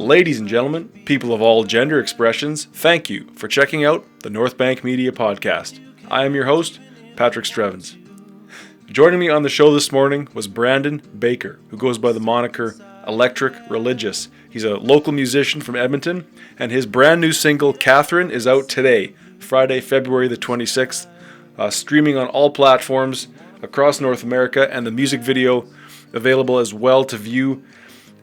Ladies and gentlemen, people of all gender expressions, thank you for checking out the North Bank Media Podcast. I am your host, Patrick Strevens. Joining me on the show this morning was Brandon Baker, who goes by the moniker Electric Religious. He's a local musician from Edmonton, and his brand new single, Catherine, is out today, Friday, February the 26th, streaming on all platforms across North America, and the music video available as well to view.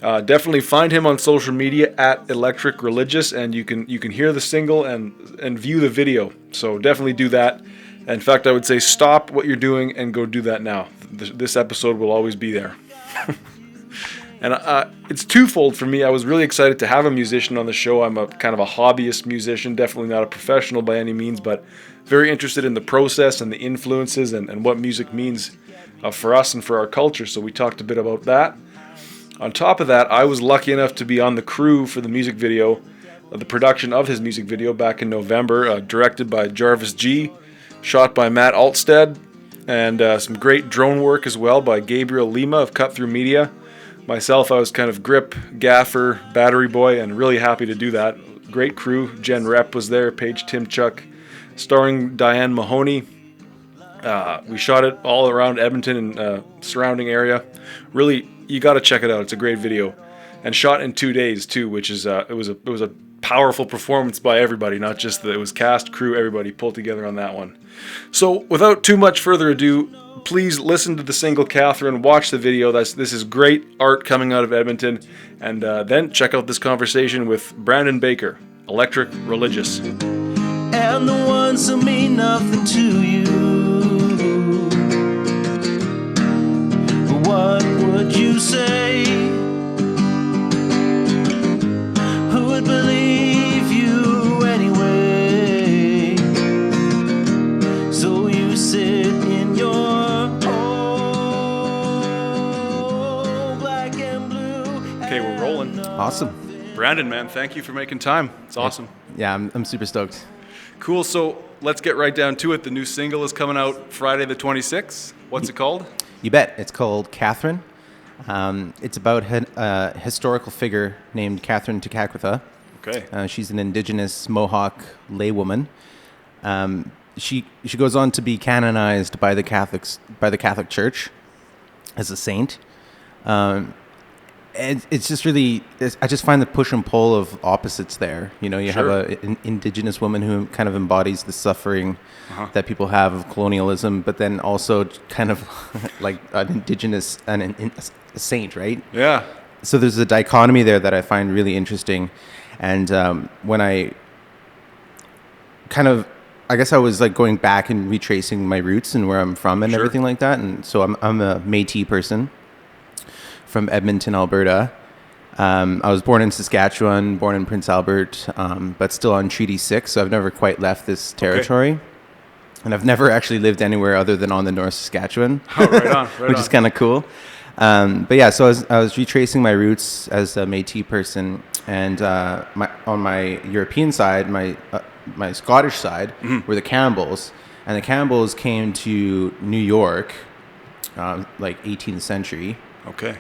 Definitely find him on social media at Electric Religious, and you can hear the single and view the video. So definitely do that. In fact, I would say stop what you're doing and go do that now. This episode will always be there. And it's twofold for me. I was really excited to have a musician on the show. I'm a kind of a hobbyist musician, definitely not a professional by any means, but very interested in the process and the influences and what music means for us and for our culture. So we talked a bit about that. On top of that, I was lucky enough to be on the crew for the music video, the production of his music video back in November, directed by Jarvis G., shot by Matt Altstead, and some great drone work as well by Gabriel Lima of Cut Through Media. Myself, I was kind of grip, gaffer, battery boy, and really happy to do that. Great crew. Jen Rep was there, Paige Timchuk, starring Diane Mahoney. We shot it all around Edmonton and surrounding area. Really, you got to check it out. It's a great video, and shot in 2 days too, which is it was a powerful performance by everybody, not just it was cast, crew, everybody pulled together on that one. So without too much further ado, please listen to the single Catherine, watch the video. This is great art coming out of Edmonton, and then check out this conversation with Brandon Baker, Electric Religious. And the ones who mean nothing to you, what would you say? Who would believe you anyway? So you sit in your home, black and blue. Okay, we're rolling. Awesome. Brandon, man, thank you for making time. It's awesome. Yeah, I'm super stoked. Cool, so let's get right down to it. The new single is coming out Friday the 26th. What's it called? You bet. It's called Catherine. It's about a historical figure named Catherine Tekakwitha. Okay. She's an Indigenous Mohawk laywoman. She goes on to be canonized by the Catholic Church as a saint. It's just really, I just find the push and pull of opposites there. You know, you Sure. have an Indigenous woman who kind of embodies the suffering that people have of colonialism, but then also kind of like an Indigenous and a saint, right? Yeah. So there's a dichotomy there that I find really interesting. And when I I guess I was like going back and retracing my roots and where I'm from and Sure. everything like that. And so I'm a Métis person from Edmonton, Alberta. I was born in Saskatchewan, born in Prince Albert, but still on Treaty 6, so I've never quite left this territory. Okay. And I've never actually lived anywhere other than on the North Saskatchewan, Oh, right on, which is kind of cool. But yeah, so I was retracing my roots as a Métis person, and on my European side, my Scottish side, were the Campbells. And the Campbells came to New York, like 18th century. Okay.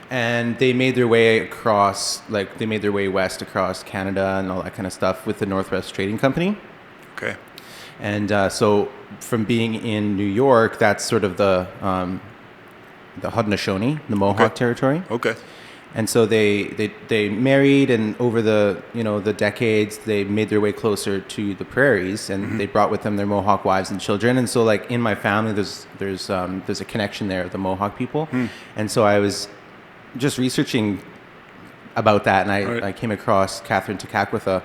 And they made their way across, they made their way west across Canada and all that kind of stuff with the Northwest Trading Company. Okay. And so from being in New York, that's sort of the Haudenosaunee, the Mohawk territory. Okay. And so they married, and over the decades, they made their way closer to the prairies, and they brought with them their Mohawk wives and children. And so, like in my family, there's a connection there, the Mohawk people. And so I was just researching about that, and I came across Catherine Tekakwitha,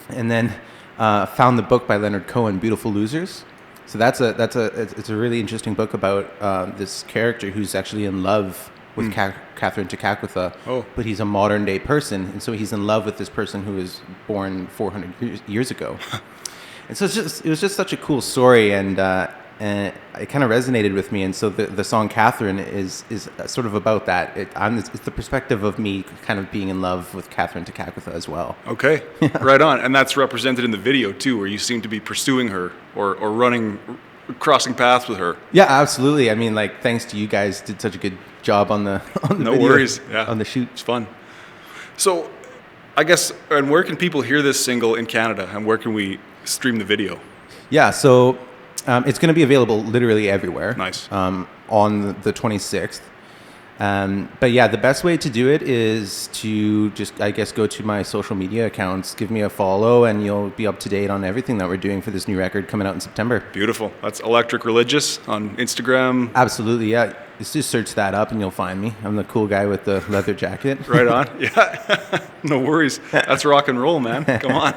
and then found the book by Leonard Cohen, Beautiful Losers. So it's a really interesting book about this character who's actually in love with Catherine Tekakwitha, but he's a modern day person, and so he's in love with this person who was born 400 years ago. And so it was just such a cool story, and it kind of resonated with me. And so the song Catherine is sort of about that. It's the perspective of me kind of being in love with Catherine Tekakwitha as well. Okay, right on. And that's represented in the video too, where you seem to be pursuing her or crossing paths with her. Yeah, absolutely. I mean, like, thanks to you guys, did such a good job on the No video, worries. Yeah, on the shoot. It's fun. So I guess, and where can people hear this single in Canada, and where can we stream the video? Yeah, so it's going to be available literally everywhere. Nice. On the 26th. But yeah, the best way to do it is to just, I guess, go to my social media accounts, give me a follow, and you'll be up to date on everything that we're doing for this new record coming out in September. Beautiful. That's Electric Religious on Instagram. Absolutely, yeah. Just search that up and you'll find me. I'm the cool guy with the leather jacket. Right on. Yeah. No worries. That's rock and roll, man. Come on.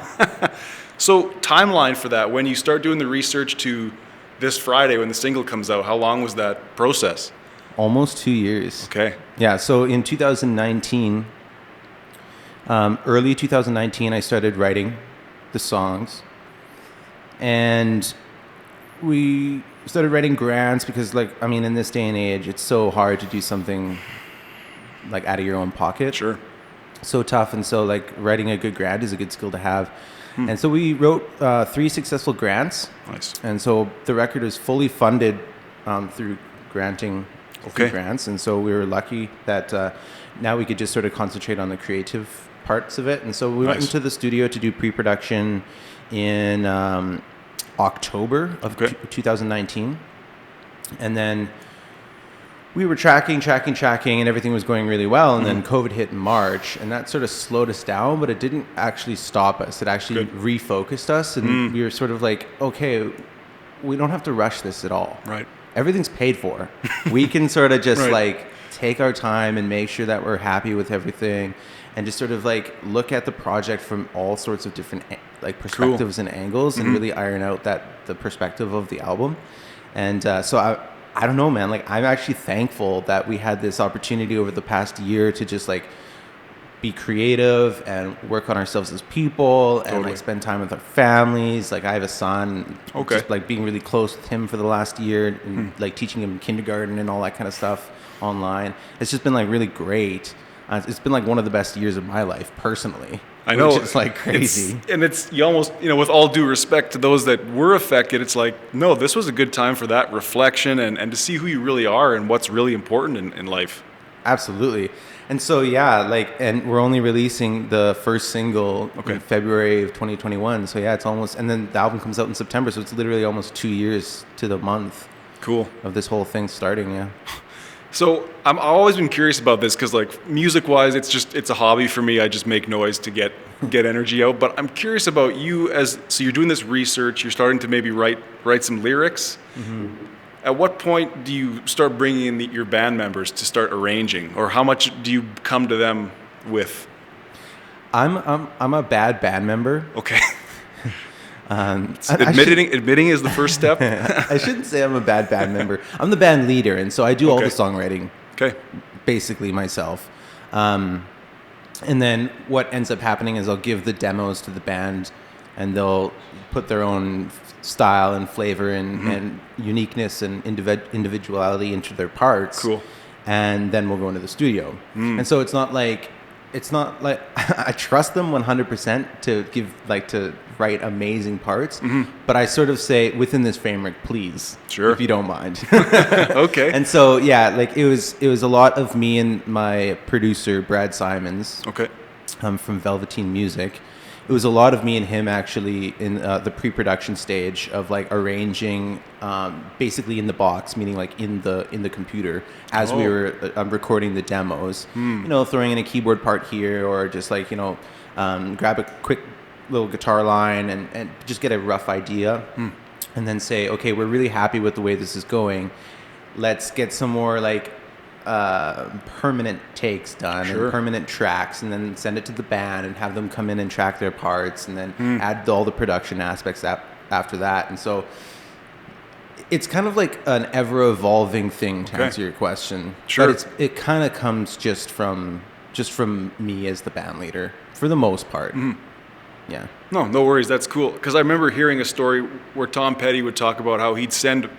So timeline for that, when you start doing the research to this Friday when the single comes out, how long was that process? Almost 2 years. Okay. Yeah, so in 2019, early 2019, I started writing the songs. And we started writing grants because, like, I mean, in this day and age, it's so hard to do something, like, out of your own pocket. Sure. So tough. And so, like, writing a good grant is a good skill to have. And so we wrote 3 successful grants. Nice. And so the record is fully funded through granting through grants. And so we were lucky that now we could just sort of concentrate on the creative parts of it. And so we went into the studio to do pre-production in October of 2019. And then we were tracking, and everything was going really well. And then COVID hit in March, and that sort of slowed us down, but it didn't actually stop us. It actually refocused us, and we were sort of like, okay, we don't have to rush this at all. Right. Everything's paid for. We can sort of just like take our time and make sure that we're happy with everything, and just sort of like look at the project from all sorts of different like perspectives and angles, and really iron out the perspective of the album. And so I don't know, man. Like, I'm actually thankful that we had this opportunity over the past year to just like be creative and work on ourselves as people and like spend time with our families. Like, I have a son, just like being really close with him for the last year and like teaching him kindergarten and all that kind of stuff online. It's just been like really great. It's been like one of the best years of my life personally. I know. It's like crazy. It's you almost, with all due respect to those that were affected, it's like, no, this was a good time for that reflection and to see who you really are and what's really important in life. Absolutely. And so, yeah, like, and we're only releasing the first single in February of 2021. So yeah, it's almost, and then the album comes out in September. So it's literally almost 2 years to the month. Cool. Of this whole thing starting, yeah. So I've always been curious about this because, like, music-wise, it's a hobby for me. I just make noise to get energy out. But I'm curious about you so you're doing this research. You're starting to maybe write some lyrics. Mm-hmm. At what point do you start bringing in your band members to start arranging, or how much do you come to them with? I'm a bad band member. Okay. Admitting is the first step. I shouldn't say I'm a bad band member. I'm the band leader, and so I do all the songwriting. Okay. Basically myself. And then what ends up happening is I'll give the demos to the band, and they'll put their own style and flavor and uniqueness and individuality into their parts. Cool. And then we'll go into the studio. And so it's not like I trust them 100% to write amazing parts, but I sort of say within this framework, please, if you don't mind. Okay. And so yeah, like it was a lot of me and my producer Brad Simons. Okay. From Velveteen Music. It was a lot of me and him actually in the pre-production stage of like arranging, basically in the box, meaning like in the computer as we were recording the demos. Throwing in a keyboard part here, or just like grab a quick little guitar line and just get a rough idea, and then say, okay, we're really happy with the way this is going. Let's get some more like permanent takes done and permanent tracks, and then send it to the band and have them come in and track their parts, and then add all the production aspects after that. And so it's kind of like an ever-evolving thing to answer your question. But it kind of comes just from me as the band leader for the most part. Yeah. No worries. That's cool. Because I remember hearing a story where Tom Petty would talk about how he'd send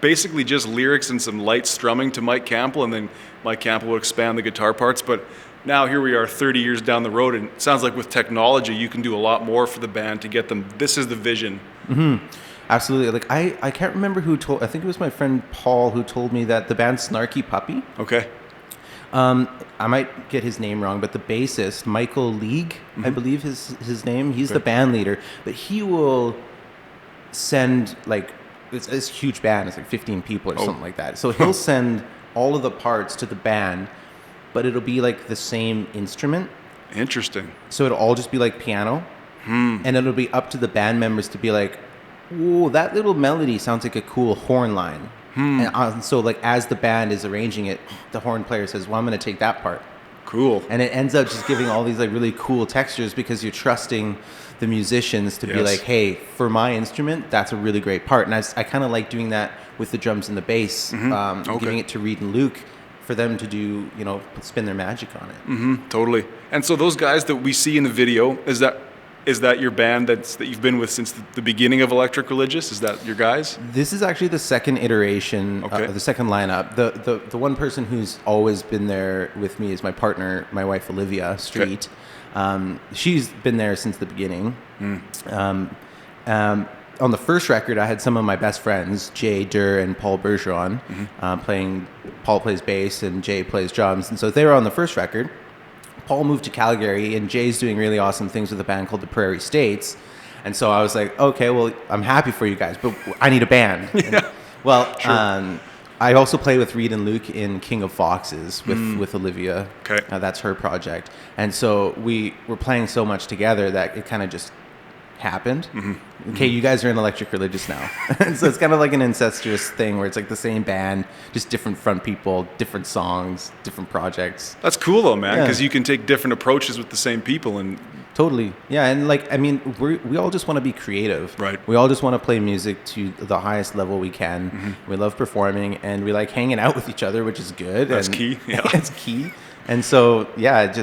basically just lyrics and some light strumming to Mike Campbell, and then Mike Campbell would expand the guitar parts. But now here we are 30 years down the road, and it sounds like with technology you can do a lot more for the band to get them, this is the vision. Absolutely. Like I can't remember who told, I think it was my friend Paul who told me that the band Snarky Puppy I might get his name wrong, but the bassist, Michael League, I believe his name. He's the band leader, but he will send like it's a huge band. It's like 15 people or something like that. So he'll send all of the parts to the band, but it'll be like the same instrument. Interesting. So it'll all just be like piano, and it'll be up to the band members to be like, "Whoa, that little melody sounds like a cool horn line." And so like as the band is arranging it, the horn player says, "Well, I'm going to take that part." Cool. And it ends up just giving all these like really cool textures because you're trusting the musicians to be like, "Hey, for my instrument, that's a really great part." And I kind of like doing that with the drums and the bass, giving it to Reed and Luke for them to do, spin their magic on it. Totally. And so those guys that we see in the video, is that your band that you've been with since the beginning of Electric Religious? Is that your guys? This is actually the second iteration, the second lineup. The one person who's always been there with me is my partner, my wife Olivia Street. She's been there since the beginning. On the first record, I had some of my best friends, Jay Durr and Paul Bergeron, playing. Paul plays bass and Jay plays drums. And so they were on the first record. Paul moved to Calgary, and Jay's doing really awesome things with a band called the Prairie States. And so I was like, okay, well, I'm happy for you guys, but I need a band. I also play with Reed and Luke in King of Foxes with Olivia. Okay. That's her project. And so we were playing so much together that it kind of just happened. Okay, you guys are in Electric Religious now. And so it's kind of like an incestuous thing where it's like the same band, just different front people, different songs, different projects. That's cool though, man, because you can take different approaches with the same people. And totally. Yeah, and like, I mean, we all just want to be creative. Right. We all just want to play music to the highest level we can. We love performing, and we like hanging out with each other, which is good. That's key. Yeah. It's key. And so, yeah,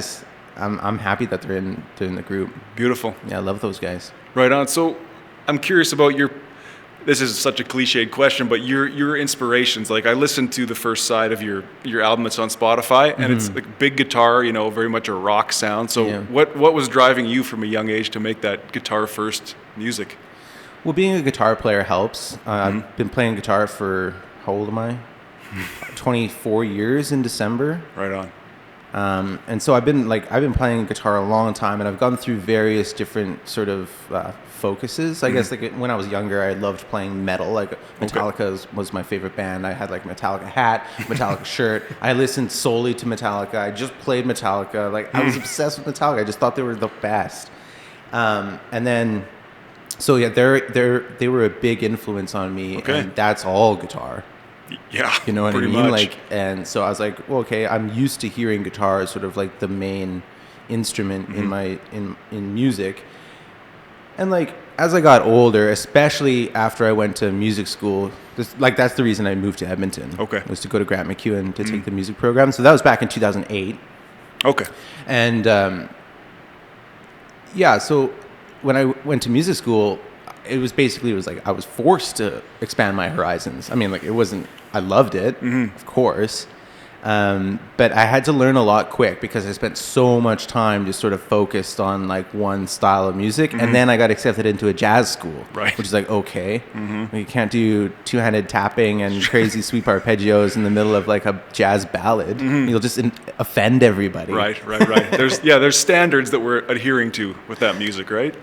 I'm happy that they're in the group. Beautiful. Yeah, I love those guys. Right on. So I'm curious about this is such a cliched question, but your inspirations. Like I listened to the first side of your album that's on Spotify, and it's like big guitar, very much a rock sound. So what was driving you from a young age to make that guitar first music? Well, being a guitar player helps. I've been playing guitar for, how old am I? 24 years in December. Right on. And so I've been playing guitar a long time, and I've gone through various different sort of focuses. I guess like when I was younger, I loved playing metal. Like Metallica was my favorite band. I had like Metallica hat, Metallica shirt. I listened solely to Metallica. I just played Metallica. Like I was obsessed with Metallica. I just thought they were the best. And then, so yeah, they were a big influence on me, and that's all guitar. Yeah, you know what I mean? Much. Like, and so I was like, well, okay, I'm used to hearing guitar as sort of like the main instrument in music. And like as I got older, especially after I went to music school, that's the reason I moved to Edmonton. Okay, was to go to Grant MacEwan to take the music program. So that was back in 2008. Okay, and so when I went to music school, it was like I was forced to expand my horizons. I mean, like I loved it, of course, but I had to learn a lot quick because I spent so much time just sort of focused on like one style of music, and then I got accepted into a jazz school, right? Which is like, okay, you can't do two-handed tapping and crazy sweep arpeggios in the middle of like a jazz ballad. You'll just offend everybody. Right. There's standards that we're adhering to with that music, right?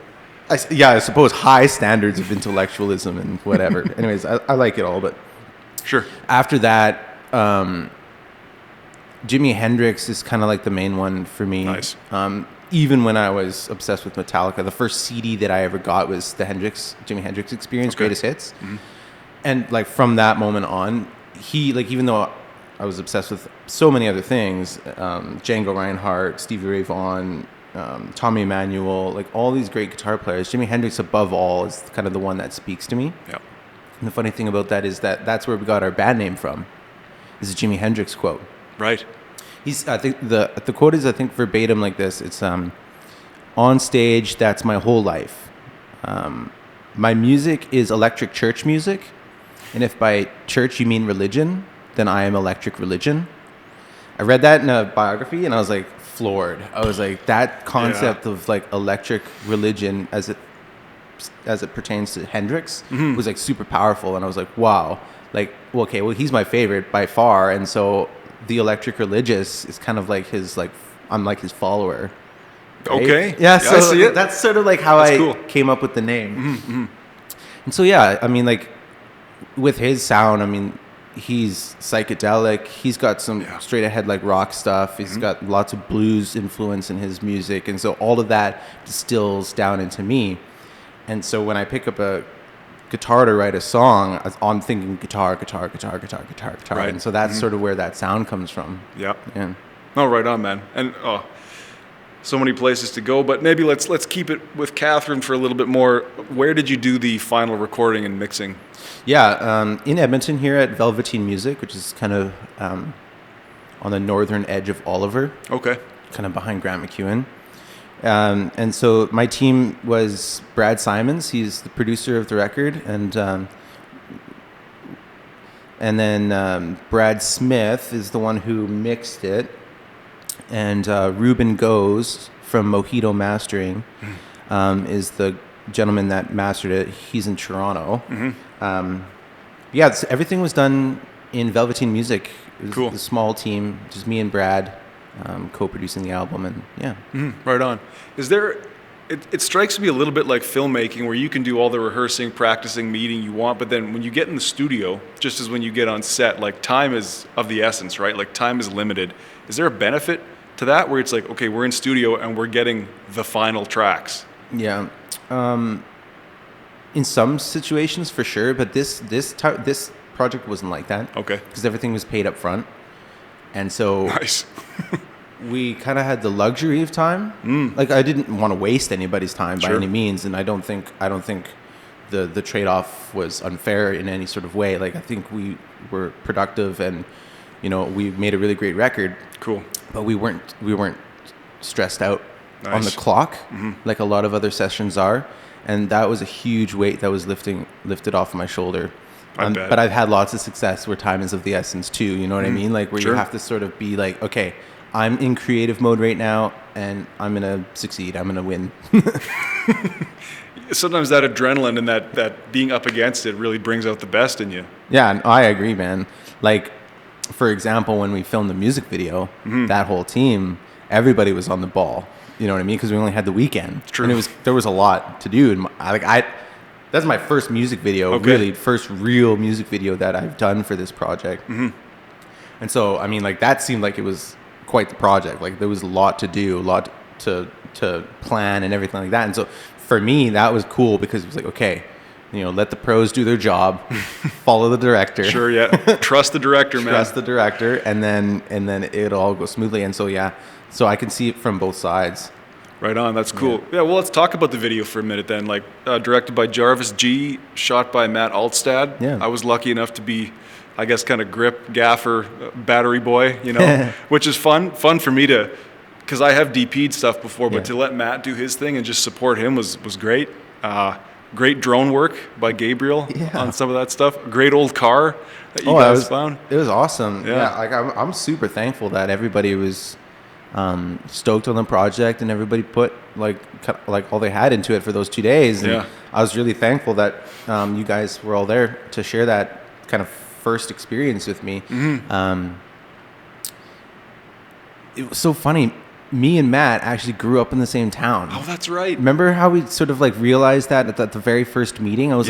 I suppose high standards of intellectualism and whatever. Anyways, I like it all, but sure. After that, Jimi Hendrix is kind of like the main one for me. Nice. Even when I was obsessed with Metallica, the first CD that I ever got was the Jimi Hendrix Experience, Greatest Hits. And like from that moment on, he, like, even though I was obsessed with so many other things, Django Reinhardt, Stevie Ray Vaughan, Tommy Emmanuel, like all these great guitar players, Jimi Hendrix above all is kind of the one that speaks to me. Yeah. And the funny thing about that is that's where we got our band name from. This is a Jimi Hendrix quote. Right. I think the quote is, verbatim like this. It's on stage, that's my whole life. My music is electric church music, and if by church you mean religion, then I am electric religion. I read that in a biography, and I was like floored. I was like, that concept of like electric religion as it pertains to Hendrix Mm-hmm. was like super powerful. And I was like, wow, like, okay, well, he's my favorite by far. And so the Electric Religious is kind of like his, like, I'm like his follower. Right? Okay. Yeah, so I see it. that's sort of like how That's I cool. came up with the name. Mm-hmm. And so, yeah, I mean, like, with his sound, I mean, he's psychedelic. He's got some straight ahead, like, rock stuff. He's got lots of blues influence in his music. And so all of that distills down into me. And so when I pick up a guitar to write a song, I'm thinking guitar. Right. And so that's sort of where that sound comes from. Yep. Yeah. Oh, right on, man. And so many places to go, but maybe let's keep it with Catherine for a little bit more. Where did you do the final recording and mixing? Yeah, in Edmonton here at Velveteen Music, which is kind of on the northern edge of Oliver. Okay. Kind of behind Grant McEwen. And so my team was Brad Simons. He's the producer of the record. And then Brad Smith is the one who mixed it. And Ruben Goes from Mojito Mastering is the gentleman that mastered it. He's in Toronto. Everything was done in Velveteen Music. It was cool. A small team, just me and Brad co-producing the album. And right on. Is there... It strikes me a little bit like filmmaking, where you can do all the rehearsing, practicing, meeting you want, but then when you get in the studio, just as when you get on set, like, time is of the essence, right? Like, time is limited. Is there a benefit to that, where it's like, okay, we're in studio and we're getting the final tracks? Yeah. In some situations, for sure, but this project wasn't like that. Okay. Because everything was paid up front. And so... Nice. We kind of had the luxury of time. Like, I didn't want to waste anybody's time by any means, and I don't think the trade-off was unfair in any sort of way. Like, I think we were productive, and we made a really great record. Cool. But we weren't stressed out Nice. on the clock like a lot of other sessions are, and that was a huge weight that was lifted off my shoulder. But I've had lots of success where time is of the essence too. You know what I mean? Like, where you have to sort of be like, okay, I'm in creative mode right now, and I'm going to succeed. I'm going to win. Sometimes that adrenaline and that being up against it really brings out the best in you. Yeah, I agree, man. Like, for example, when we filmed the music video, that whole team, everybody was on the ball. You know what I mean? Because we only had the weekend. It's true. And there was a lot to do. And that's my first music video, really, first real music video that I've done for this project. And so, I mean, like, that seemed like it was quite the project. Like, there was a lot to do, a lot to plan and everything like that. And so for me, that was cool, because it was like, okay, let the pros do their job, follow the director. Sure, yeah. Trust the director, man. Trust the director, and then it'll all go smoothly. And so, so I can see it from both sides. Right on, that's cool. Yeah, well, let's talk about the video for a minute then. Like, directed by Jarvis G, shot by Matt Altstad. Yeah. I was lucky enough to be, I guess, kind of grip, gaffer, battery boy, which is fun for me to, because I have DP'd stuff before, but to let Matt do his thing and just support him was great. Great drone work by Gabriel on some of that stuff. Great old car that you guys found. It was awesome. Yeah. Like, I'm super thankful that everybody was stoked on the project, and everybody put like all they had into it for those 2 days. And I was really thankful that you guys were all there to share that kind of first experience with me. It was so funny. Me and Matt actually grew up in the same town. Oh, that's right. Remember how we sort of like realized that at the very first meeting? I was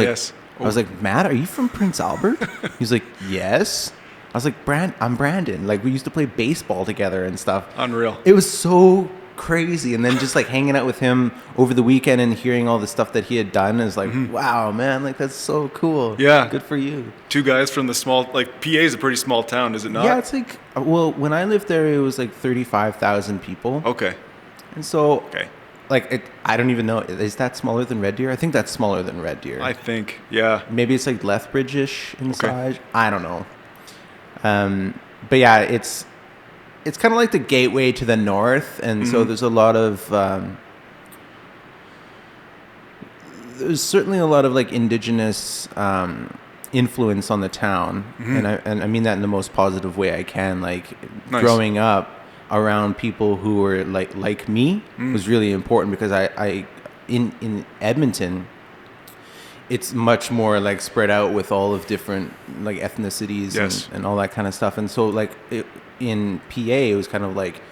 like, Matt, are you from Prince Albert? He's like, yes. I was like, I'm Brandon. Like, we used to play baseball together and stuff. Unreal. It was so crazy. And then just like hanging out with him over the weekend and hearing all the stuff that he had done is like, wow, man, like, that's so cool. Yeah. Good for you. Two guys from the small, like, PA is a pretty small town, is it not? Yeah, it's like, well, when I lived there, it was like 35,000 people. Okay. And so, like, I don't even know, is that smaller than Red Deer? I think that's smaller than Red Deer. I think, yeah. Maybe it's like Lethbridge-ish in size. I don't know. But yeah, it's kind of like the gateway to the north, and so there's a lot of there's certainly a lot of like Indigenous influence on the town, and I mean that in the most positive way I can. Like, growing up around people who were like me was really important, because I in Edmonton, it's much more like spread out with all of different like ethnicities and all that kind of stuff. And so like in PA, it was kind of like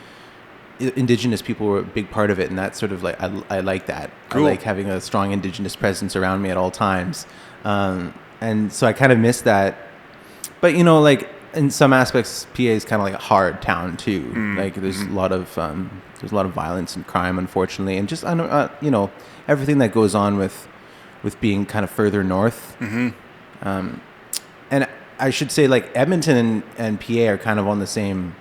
Indigenous people were a big part of it, and that's sort of like I like that. Cool. I like having a strong Indigenous presence around me at all times, and so I kind of miss that. But you know, like in some aspects, PA is kind of like a hard town too. Like there's a lot of violence and crime, unfortunately, and just you know, everything that goes on with being kind of further north. And I should say, like Edmonton and PA are kind of on the same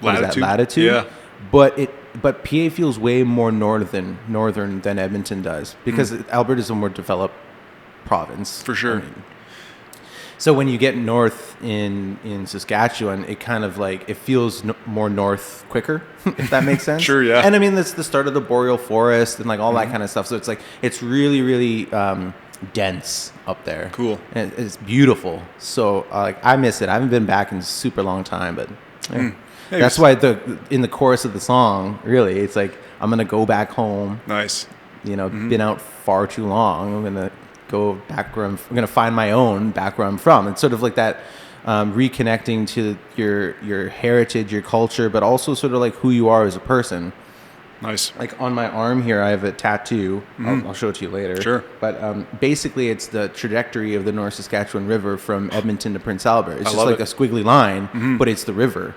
latitude. Yeah. But PA feels way more northern than Edmonton does, because Alberta is a more developed province. For sure. I mean, so when you get north in Saskatchewan, it kind of like, it feels more north quicker, if that makes sense. Sure, yeah. And I mean, that's the start of the boreal forest and like all that kind of stuff. So it's like, it's really, really dense up there. Cool. And it's beautiful. So like, I miss it. I haven't been back in a super long time, but that's why in the chorus of the song, really, it's like, I'm going to go back home. Nice. You know, been out far too long. I'm going to go back where I'm going to find my own back where I'm from. It's sort of like that reconnecting to your heritage, your culture, but also sort of like who you are as a person. Nice. Like on my arm here, I have a tattoo. I'll show it to you later. Sure. But basically, it's the trajectory of the North Saskatchewan River from Edmonton to Prince Albert. It's just like a squiggly line, but it's the river.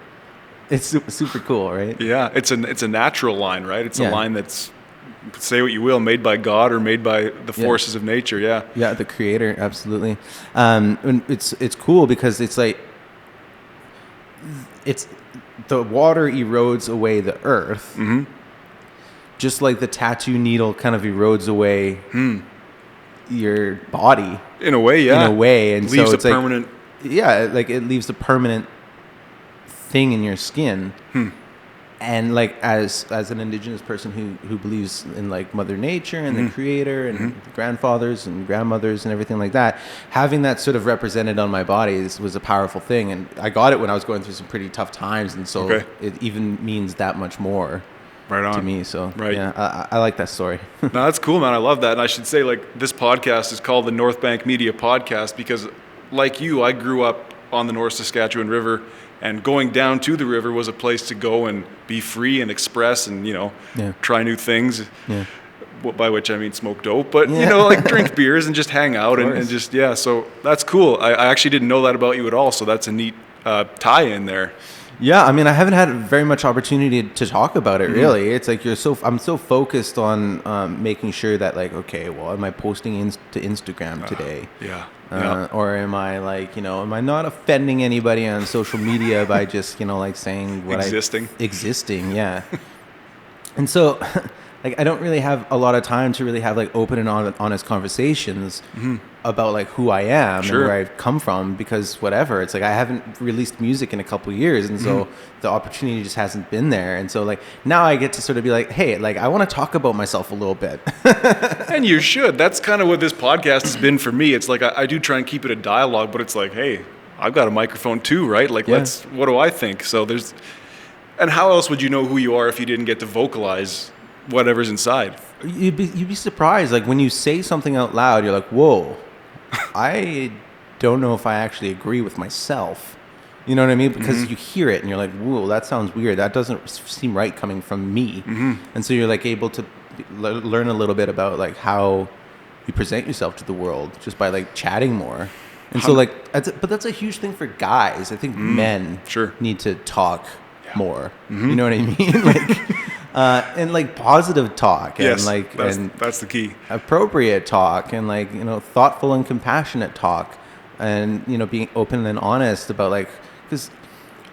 It's super cool, right? Yeah, it's a natural line, right? It's a line that's, say what you will, made by God or made by the forces of nature. Yeah, the creator, absolutely. And it's cool because it's like the water erodes away the earth, just like the tattoo needle kind of erodes away your body in a way. And leaves so it's a permanent. Like it leaves a permanent thing in your skin. And like as an Indigenous person who believes in like Mother Nature and the Creator and grandfathers and grandmothers and everything like that, having that sort of represented on my body was a powerful thing. And I got it when I was going through some pretty tough times, and so it even means that much more to me. So yeah, I like that story. No, that's cool, man. I love that. And I should say, like, this podcast is called the North Bank Media Podcast because, like you, I grew up on the North Saskatchewan River. And going down to the river was a place to go and be free and express and, you know, try new things. Yeah. By which I mean smoke dope, but, you know, like drink beers and just hang out and just, so that's cool. I actually didn't know that about you at all. So that's a neat tie in there. Yeah. I mean, I haven't had very much opportunity to talk about it, really. It's like I'm so focused on making sure that, like, okay, well, am I posting to Instagram today? Or am I like, you know, am I not offending anybody on social media by just, you know, like saying what existing, yeah. And so, like, I don't really have a lot of time to really have like open and honest conversations about like who I am and where I've come from, because whatever, it's like I haven't released music in a couple of years, and so the opportunity just hasn't been there. And so like now I get to sort of be like, hey, like I want to talk about myself a little bit. And you should. That's kind of what this podcast has been for me. It's like I do try and keep it a dialogue, but it's like, hey, I've got a microphone too, right? Like what do I think? So and how else would you know who you are if you didn't get to vocalize whatever's inside? You'd be surprised. Like when you say something out loud, you're like, whoa, I don't know if I actually agree with myself. You know what I mean? Because you hear it and you're like, whoa, that sounds weird. That doesn't seem right coming from me. And so you're like able to learn a little bit about like how you present yourself to the world just by like chatting more. And so like, but that's a huge thing for guys. I think men need to talk more. You know what I mean? Like, and like positive talk, and like that's the key. Appropriate talk, and like, you know, thoughtful and compassionate talk, and, you know, being open and honest about, like, because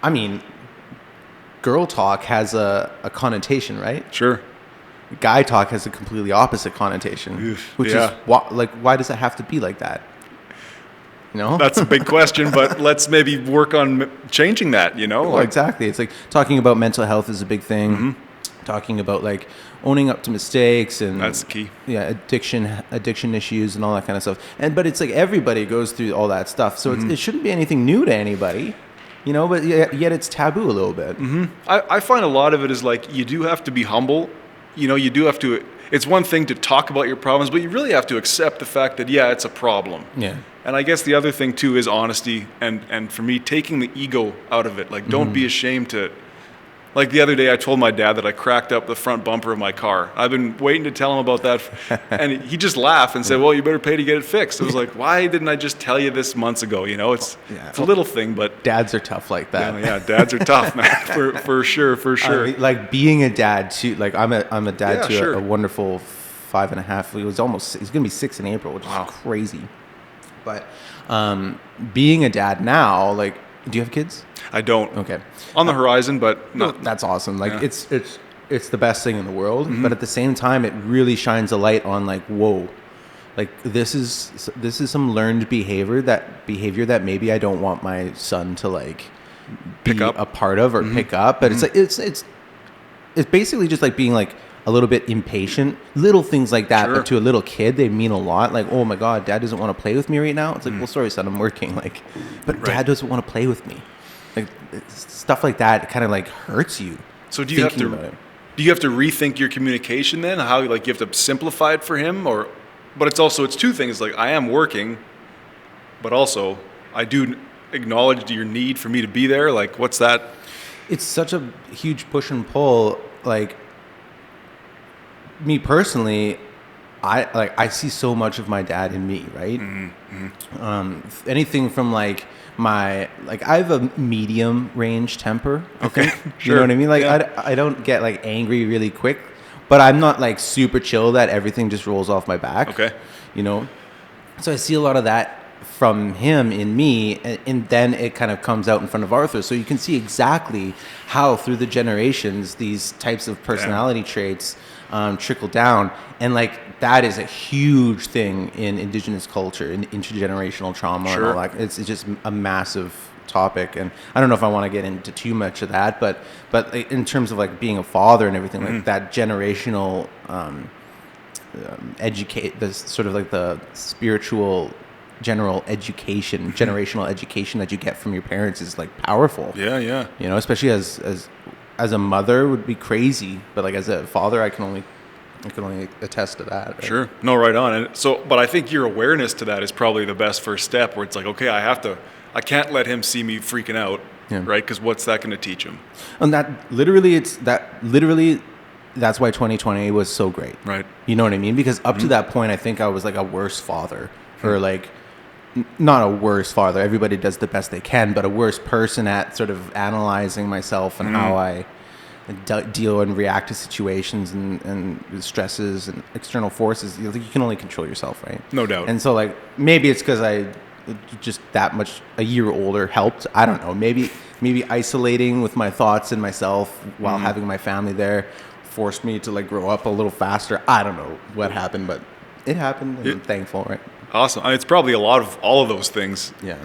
I mean, girl talk has a connotation, right? Sure. Guy talk has a completely opposite connotation, which is why does it have to be like that? You know? That's a big question, but let's maybe work on changing that, you know? Well, exactly. It's like talking about mental health is a big thing. Talking about like owning up to mistakes, and that's the key. Yeah, addiction issues and all that kind of stuff. But it's like everybody goes through all that stuff, so it shouldn't be anything new to anybody, you know. But yet it's taboo a little bit. I find a lot of it is like you do have to be humble, you know. You do have to. it's one thing to talk about your problems, but you really have to accept the fact that, yeah, it's a problem. Yeah. And I guess the other thing too is honesty, and for me, taking the ego out of it. Like, don't be ashamed to. Like the other day, I told my dad that I cracked up the front bumper of my car. I've been waiting to tell him about that, and he just laughed and said, "Well, you better pay to get it fixed." I was like, "Why didn't I just tell you this months ago?" You know, it's a little thing, but dads are tough like that. Yeah, dads are tough, man, for sure. I mean, like being a dad too. Like I'm a dad to sure. a wonderful 5.5. He's gonna be 6 in April, which is crazy. But being a dad now, like, do you have kids? I don't. Okay. On the horizon, but no. That's awesome. Like it's the best thing in the world. But at the same time, it really shines a light on like, whoa, like this is some learned behavior that maybe I don't want my son to like pick up a part of or pick up. But it's like it's basically just like being like a little bit impatient, little things like that. Sure. But to a little kid, they mean a lot. Like, oh my God, dad doesn't want to play with me right now. It's like, well, sorry, son, I'm working. Like, but dad doesn't want to play with me. Like stuff like that kind of like hurts you. So do you have to rethink your communication then? How, like, you have to simplify it for him, but it's two things. Like, I am working, but also I do acknowledge your need for me to be there. Like, what's that? It's such a huge push and pull. Like, me personally, I see so much of my dad in me, right? Anything from like I have a medium range temper. I think. Sure. You know what I mean? Like I don't get like angry really quick, but I'm not like super chill that everything just rolls off my back. Okay. You know, so I see a lot of that from him in me, and then it kind of comes out in front of Arthur. So you can see exactly how through the generations these types of personality traits trickle down, and like that is a huge thing in Indigenous culture, in intergenerational trauma and all that. It's just a massive topic, and I don't know if I want to get into too much of that, but in terms of like being a father and everything, like that generational educate the sort of like the spiritual generational education that you get from your parents is like powerful. Yeah. You know, especially as a mother would be crazy, but like as a father, I can only attest to that. Right? Sure. No, right on. And so, but I think your awareness to that is probably the best first step, where it's like, okay, I can't let him see me freaking out, right? Because what's that going to teach him? And that's why 2020 was so great. Right. You know what I mean? Because up to that point, I think I was like a worse father, or like not a worse father. Everybody does the best they can, but a worse person at sort of analyzing myself and how I deal and react to situations and stresses and external forces. You can only control yourself, right? No doubt. And so like maybe it's because I just that much a year older helped. I don't know. Maybe isolating with my thoughts and myself while having my family there forced me to like grow up a little faster. I don't know what happened, but it happened, and I'm thankful, right? Awesome. I mean, it's probably a lot of all of those things. Yeah.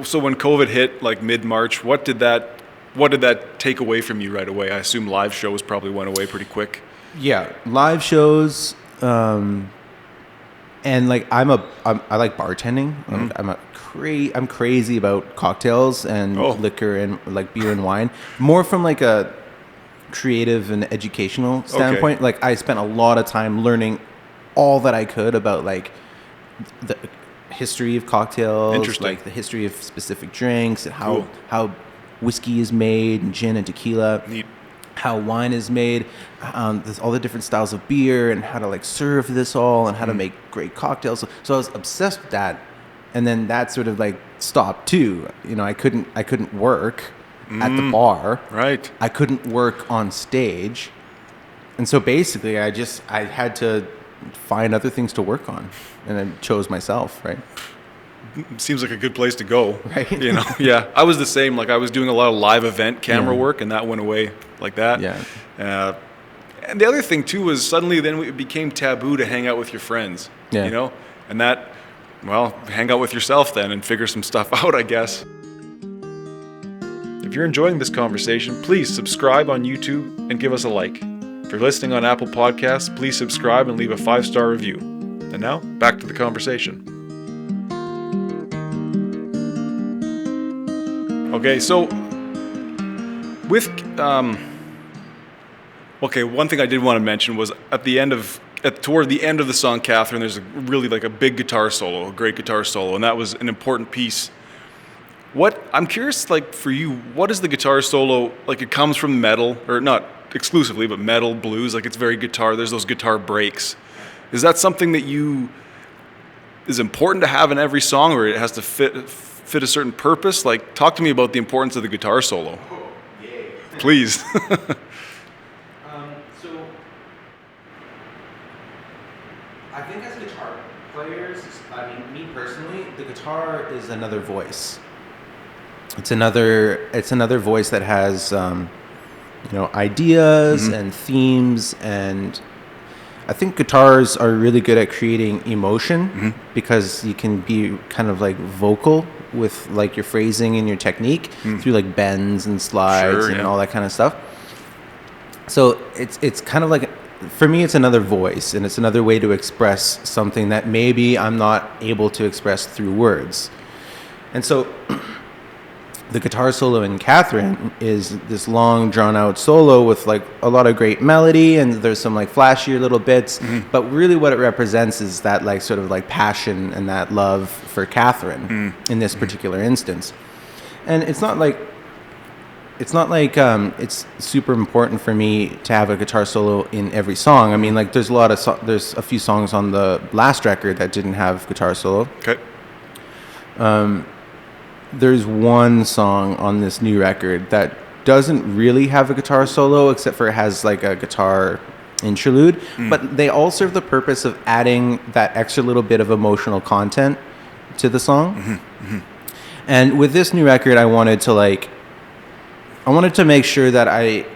So when COVID hit like mid-March, what did that take away from you right away? I assume live shows probably went away pretty quick. Yeah, live shows, and like I like bartending. I'm crazy about cocktails and liquor and like beer and wine. More from like a creative and educational standpoint. Okay. Like I spent a lot of time learning all that I could about like the history of cocktails, like the history of specific drinks, and how whiskey is made, and gin and tequila. Neat. How wine is made, there's all the different styles of beer, and how to like serve this all, and how to make great cocktails. So I was obsessed with that, and then that sort of like stopped too. You know, I couldn't work at the bar. Right. I couldn't work on stage, and so basically I had to find other things to work on, and then chose myself. Right. Seems like a good place to go. Right. You know. Yeah. I was the same. Like I was doing a lot of live event camera work, and that went away like that. Yeah. And the other thing too was suddenly then it became taboo to hang out with your friends. Yeah. You know, and that, well, hang out with yourself then and figure some stuff out, I guess. If you're enjoying this conversation, please subscribe on YouTube and give us a like. If you're listening on Apple Podcasts, please subscribe and leave a 5-star review. And now, back to the conversation. Okay, so with Okay, one thing I did want to mention was toward the end of the song, Catherine, there's a big guitar solo, a great guitar solo, and that was an important piece. I'm curious, like for you, what is the guitar solo like? It comes from metal, or not exclusively, but metal, blues. Like it's very guitar. There's those guitar breaks. Is that something that is important to have in every song, or it has to fit a certain purpose? Like, talk to me about the importance of the guitar solo. Oh, yay. Please. So, I think as guitar players, me personally, the guitar is another voice. It's another voice that has, ideas and themes, and I think guitars are really good at creating emotion because you can be kind of like vocal with like your phrasing and your technique through like bends and slides and all that kind of stuff. So it's kind of like, for me, it's another voice, and it's another way to express something that maybe I'm not able to express through words. And so the guitar solo in Catherine is this long, drawn-out solo with like a lot of great melody, and there's some like flashier little bits. But really, what it represents is that like sort of like passion and that love for Catherine in this particular instance. And it's not like it's super important for me to have a guitar solo in every song. I mean, like there's a few songs on the last record that didn't have guitar solo. Okay. There's one song on this new record that doesn't really have a guitar solo, except for it has like a guitar interlude. But they all serve the purpose of adding that extra little bit of emotional content to the song. And with this new record, I wanted to make sure that I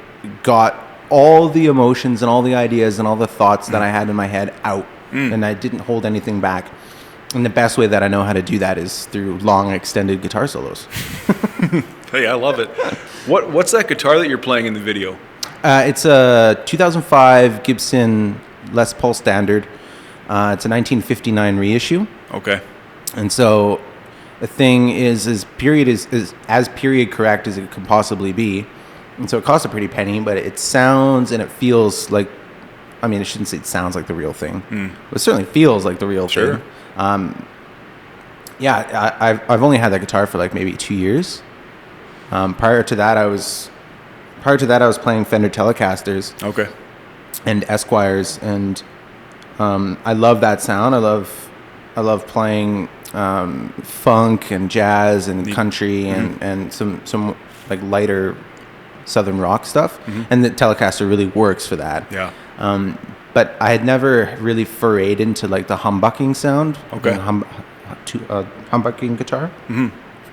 got all the emotions and all the ideas and all the thoughts that I had in my head out, and I didn't hold anything back. And the best way that I know how to do that is through long, extended guitar solos. Hey, I love it. What's that guitar that you're playing in the video? It's a 2005 Gibson Les Paul Standard. It's a 1959 reissue. Okay. And so the thing is as period correct as it can possibly be. And so it costs a pretty penny, but it sounds and it feels like, I mean, I shouldn't say it sounds like the real thing, but it certainly feels like the real thing. I've only had that guitar for like maybe 2 years. Prior to that, I was playing Fender Telecasters. Okay. And Esquires, and I love that sound. I love playing funk and jazz and country and some like lighter southern rock stuff. And the Telecaster really works for that. Yeah. But I had never really forayed into like the humbucking sound. Okay. Humbucking guitar.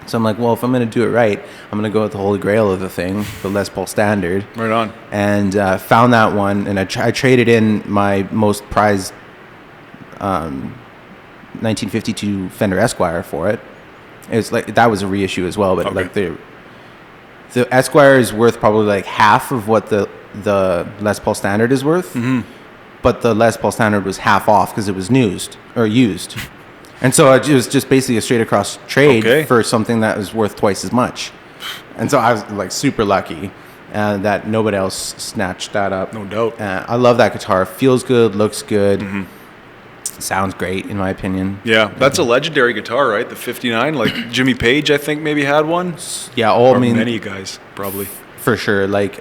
So I'm like, well, if I'm going to do it right, I'm going to go with the holy grail of the thing, the Les Paul Standard. Right on. And found that one, and I traded in my most prized 1952 Fender Esquire for it. It was like, that was a reissue as well, but like the Esquire is worth probably like half of what the Les Paul Standard is worth. But the Les Paul Standard was half off because it was used. And so it was just basically a straight across trade for something that was worth twice as much. And so I was like super lucky that nobody else snatched that up. No doubt. I love that guitar. Feels good, looks good, sounds great in my opinion. Yeah, that's a legendary guitar, right? The 59. Like Jimmy Page, I think maybe had one. Yeah, many guys probably. For sure. Like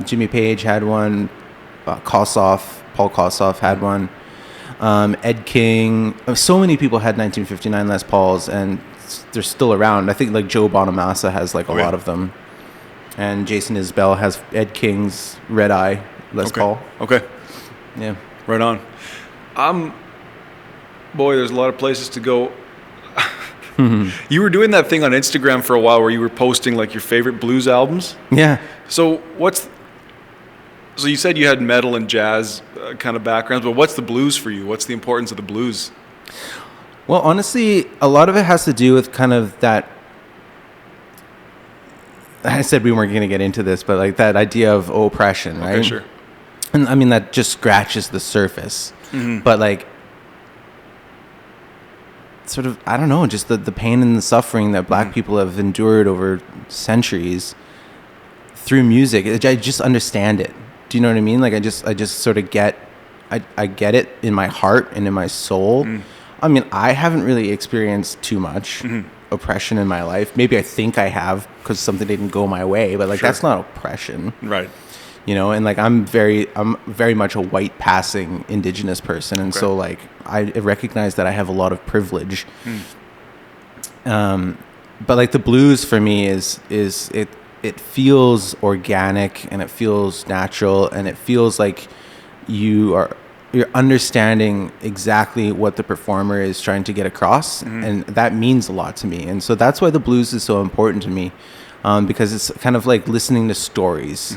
Jimmy Page had one. Paul Kossoff had one. Ed King. So many people had 1959 Les Pauls, and they're still around. I think like Joe Bonamassa has like a lot of them, and Jason Isbell has Ed King's Red Eye Les Paul. Okay. Yeah. Right on. Boy, there's a lot of places to go. You were doing that thing on Instagram for a while where you were posting like your favorite blues albums. Yeah. So you said you had metal and jazz kind of backgrounds, but what's the blues for you? What's the importance of the blues? Well, honestly, a lot of it has to do with kind of that. I said we weren't going to get into this, but like that idea of oppression, right? Okay, sure. And I mean, that just scratches the surface. But like, sort of, I don't know, just the pain and the suffering that black people have endured over centuries through music. I just understand it. Do you know what I mean? Like I just sort of get it in my heart and in my soul. I mean, I haven't really experienced too much oppression in my life. Maybe I think I have because something didn't go my way, but like that's not oppression. Right. You know, and like I'm very much a white passing Indigenous person, and so like I recognize that I have a lot of privilege. But like the blues for me is it feels organic and it feels natural and it feels like you're understanding exactly what the performer is trying to get across, and that means a lot to me. And so that's why the blues is so important to me. Because it's kind of like listening to stories.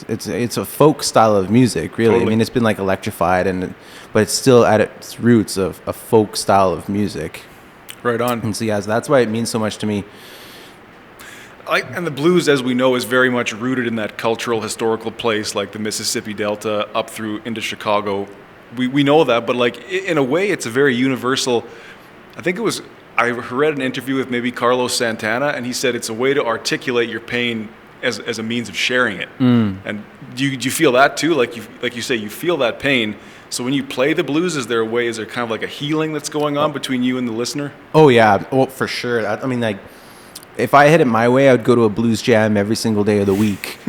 It's a folk style of music, really. Totally. I mean, it's been like electrified, but it's still at its roots of a folk style of music. Right on. And so so that's why it means so much to me. And the blues, as we know, is very much rooted in that cultural, historical place, like the Mississippi Delta up through into Chicago. We know that, but like in a way, it's a very universal. I read an interview with maybe Carlos Santana, and he said it's a way to articulate your pain as a means of sharing it. And do you feel that too? Like you say, you feel that pain. So when you play the blues, is there kind of like a healing that's going on between you and the listener? Oh yeah, well for sure. I mean, like if I had it my way, I would go to a blues jam every single day of the week,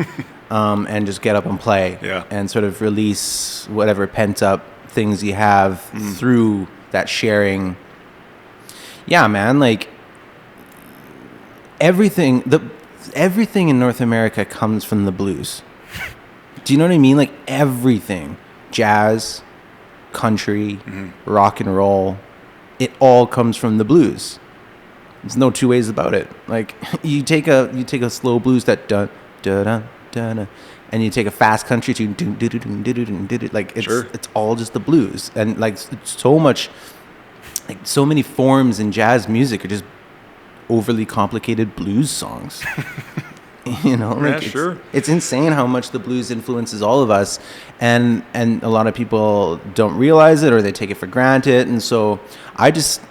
and just get up and play, and sort of release whatever pent up things you have through that sharing. Yeah, man, like everything in North America comes from the blues. Do you know what I mean? Like everything, jazz, country, rock and roll, it all comes from the blues. There's no two ways about it. Like you take a slow blues that dun dun dun dun, and you take a fast country tune, like it's all just the blues, and like so much. Like so many forms in jazz music are just overly complicated blues songs. You know, like it's insane how much the blues influences all of us, and a lot of people don't realize it or they take it for granted. And so I just,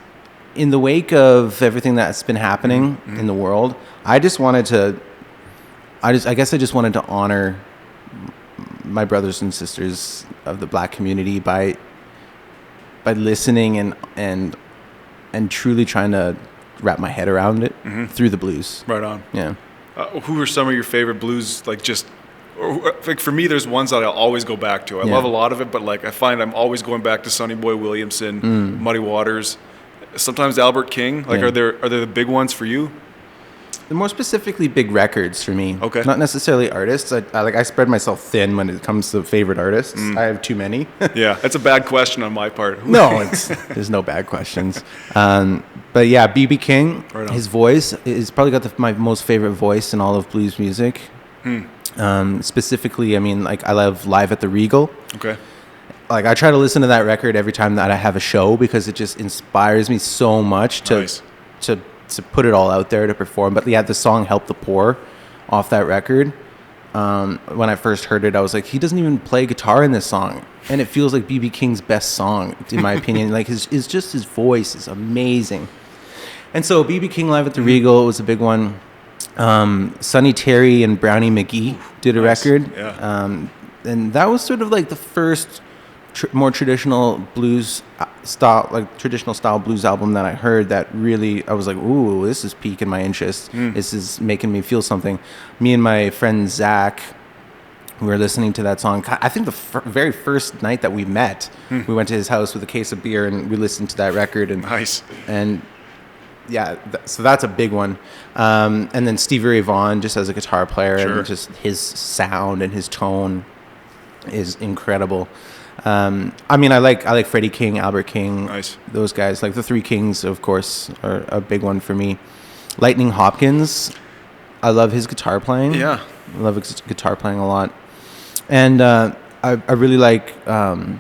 in the wake of everything that's been happening in the world, I guess I just wanted to honor my brothers and sisters of the Black community by listening and truly trying to wrap my head around it through the blues. Right on. Yeah. Who are some of your favorite blues? Like for me, there's ones that I'll always go back to. I love a lot of it, but like I find I'm always going back to Sonny Boy Williamson, Muddy Waters, sometimes Albert King. Like are there the big ones for you? They're more specifically big records for me. Okay. Not necessarily artists. I spread myself thin when it comes to favorite artists. I have too many. Yeah, that's a bad question on my part. No, there's no bad questions. But yeah, B.B. King, his voice is probably got my most favorite voice in all of blues music. Specifically, I mean, like I love Live at the Regal. Okay. Like I try to listen to that record every time that I have a show because it just inspires me so much to put it all out there to perform. But yeah, the song Help the Poor off that record, when I first heard it, I was like, he doesn't even play guitar in this song, and it feels like B.B. King's best song in my opinion. Like his voice is amazing. And so B.B. King Live at the Regal was a big one. Sonny Terry and Brownie McGee did a record, and that was sort of like the first more traditional blues style, like traditional style blues album that I heard that really, I was like, ooh, this is piquing my interest. This is making me feel something. Me and my friend Zach, we were listening to that song. I think the very first night that we met, we went to his house with a case of beer and we listened to that record. And, nice. And yeah, so that's a big one. And then Stevie Ray Vaughan, just as a guitar player, and just his sound and his tone is incredible. I mean, I like Freddie King, Albert King, those guys. Like the Three Kings, of course, are a big one for me. Lightning Hopkins, I love his guitar playing. Yeah, I love his guitar playing a lot. And I really like Bonnie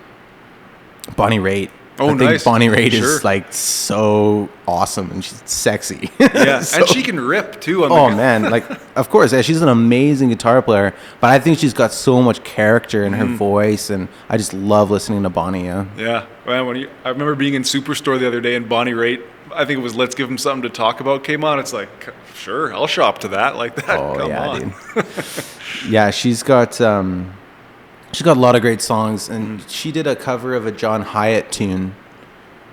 Raitt. I think Bonnie Raitt is like so awesome, and she's sexy. Yeah, so, and she can rip too. On man, like of course, yeah, she's an amazing guitar player. But I think she's got so much character in her voice, and I just love listening to Bonnie. Yeah, well, I remember being in Superstore the other day, and Bonnie Raitt, I think it was "Let's Give Him Something to Talk About" came on. It's like, sure, I'll shop to that like that. Oh, Come yeah, on. dude. Yeah, she's got. she's got a lot of great songs, and she did a cover of a John Hyatt tune,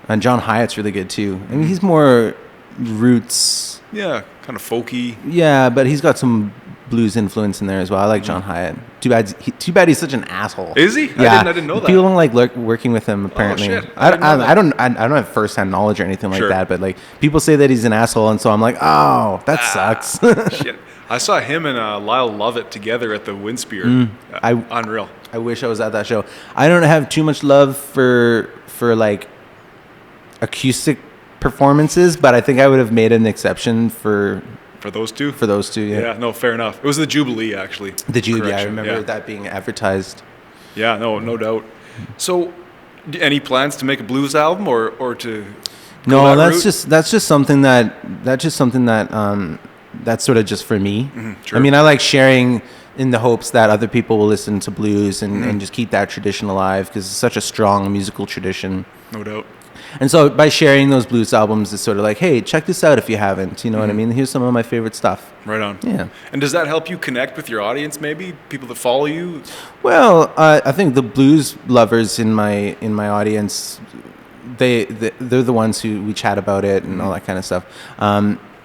and John Hyatt's really good too. I mean, he's more roots. Yeah, kind of folky. Yeah, but he's got some blues influence in there as well. I like John Hyatt. Too bad he's such an asshole. Is he? Yeah, I didn't know that. People don't like working with him. Apparently, Oh, shit. I don't have firsthand knowledge or anything like Sure. that. But like people say that he's an asshole, and so I'm like, oh, that sucks. Shit. I saw him and Lyle Lovett together at the Windspear. Unreal. I wish I was at that show. I don't have too much love for like acoustic performances, but I think I would have made an exception for those two? For those two, yeah. Yeah, no, fair enough. It was the Jubilee, actually. The Jubilee, I Correction, remember that being advertised. Yeah, no doubt. So, any plans to make a blues album or to? No, that's just something that that's sort of just for me. Sure. I mean, I like sharing in the hopes that other people will listen to blues and just keep that tradition alive because it's such a strong musical tradition. No doubt. And so by sharing those blues albums, it's sort of like, hey, check this out if you haven't. You know what I mean? Here's some of my favorite stuff. Right on. Yeah. And does that help you connect with your audience, maybe? People that follow you? Well, I think the blues lovers in my audience, they're the ones who we chat about it and all that kind of stuff.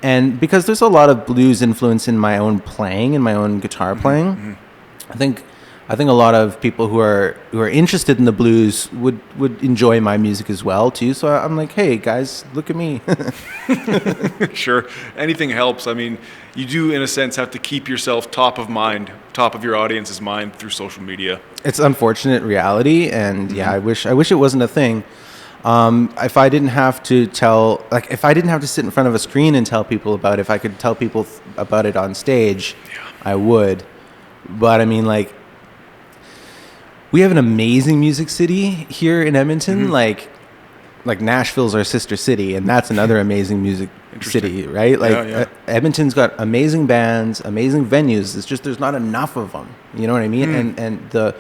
And because there's a lot of blues influence in my own playing, in my own guitar playing, I think a lot of people who are interested in the blues would enjoy my music as well too. So I'm like, hey guys, look at me. Sure, anything helps. I mean, you do in a sense have to keep yourself top of your audience's mind through social media. It's unfortunate reality, and yeah, I wish it wasn't a thing. If I didn't have to sit in front of a screen and tell people about it, if I could tell people about it on stage, I would. But I mean, like, we have an amazing music city here in Edmonton. Like Nashville's our sister city, and that's another amazing music city, right? Like Edmonton's got amazing bands, amazing venues. It's just there's not enough of them. You know what I mean? And the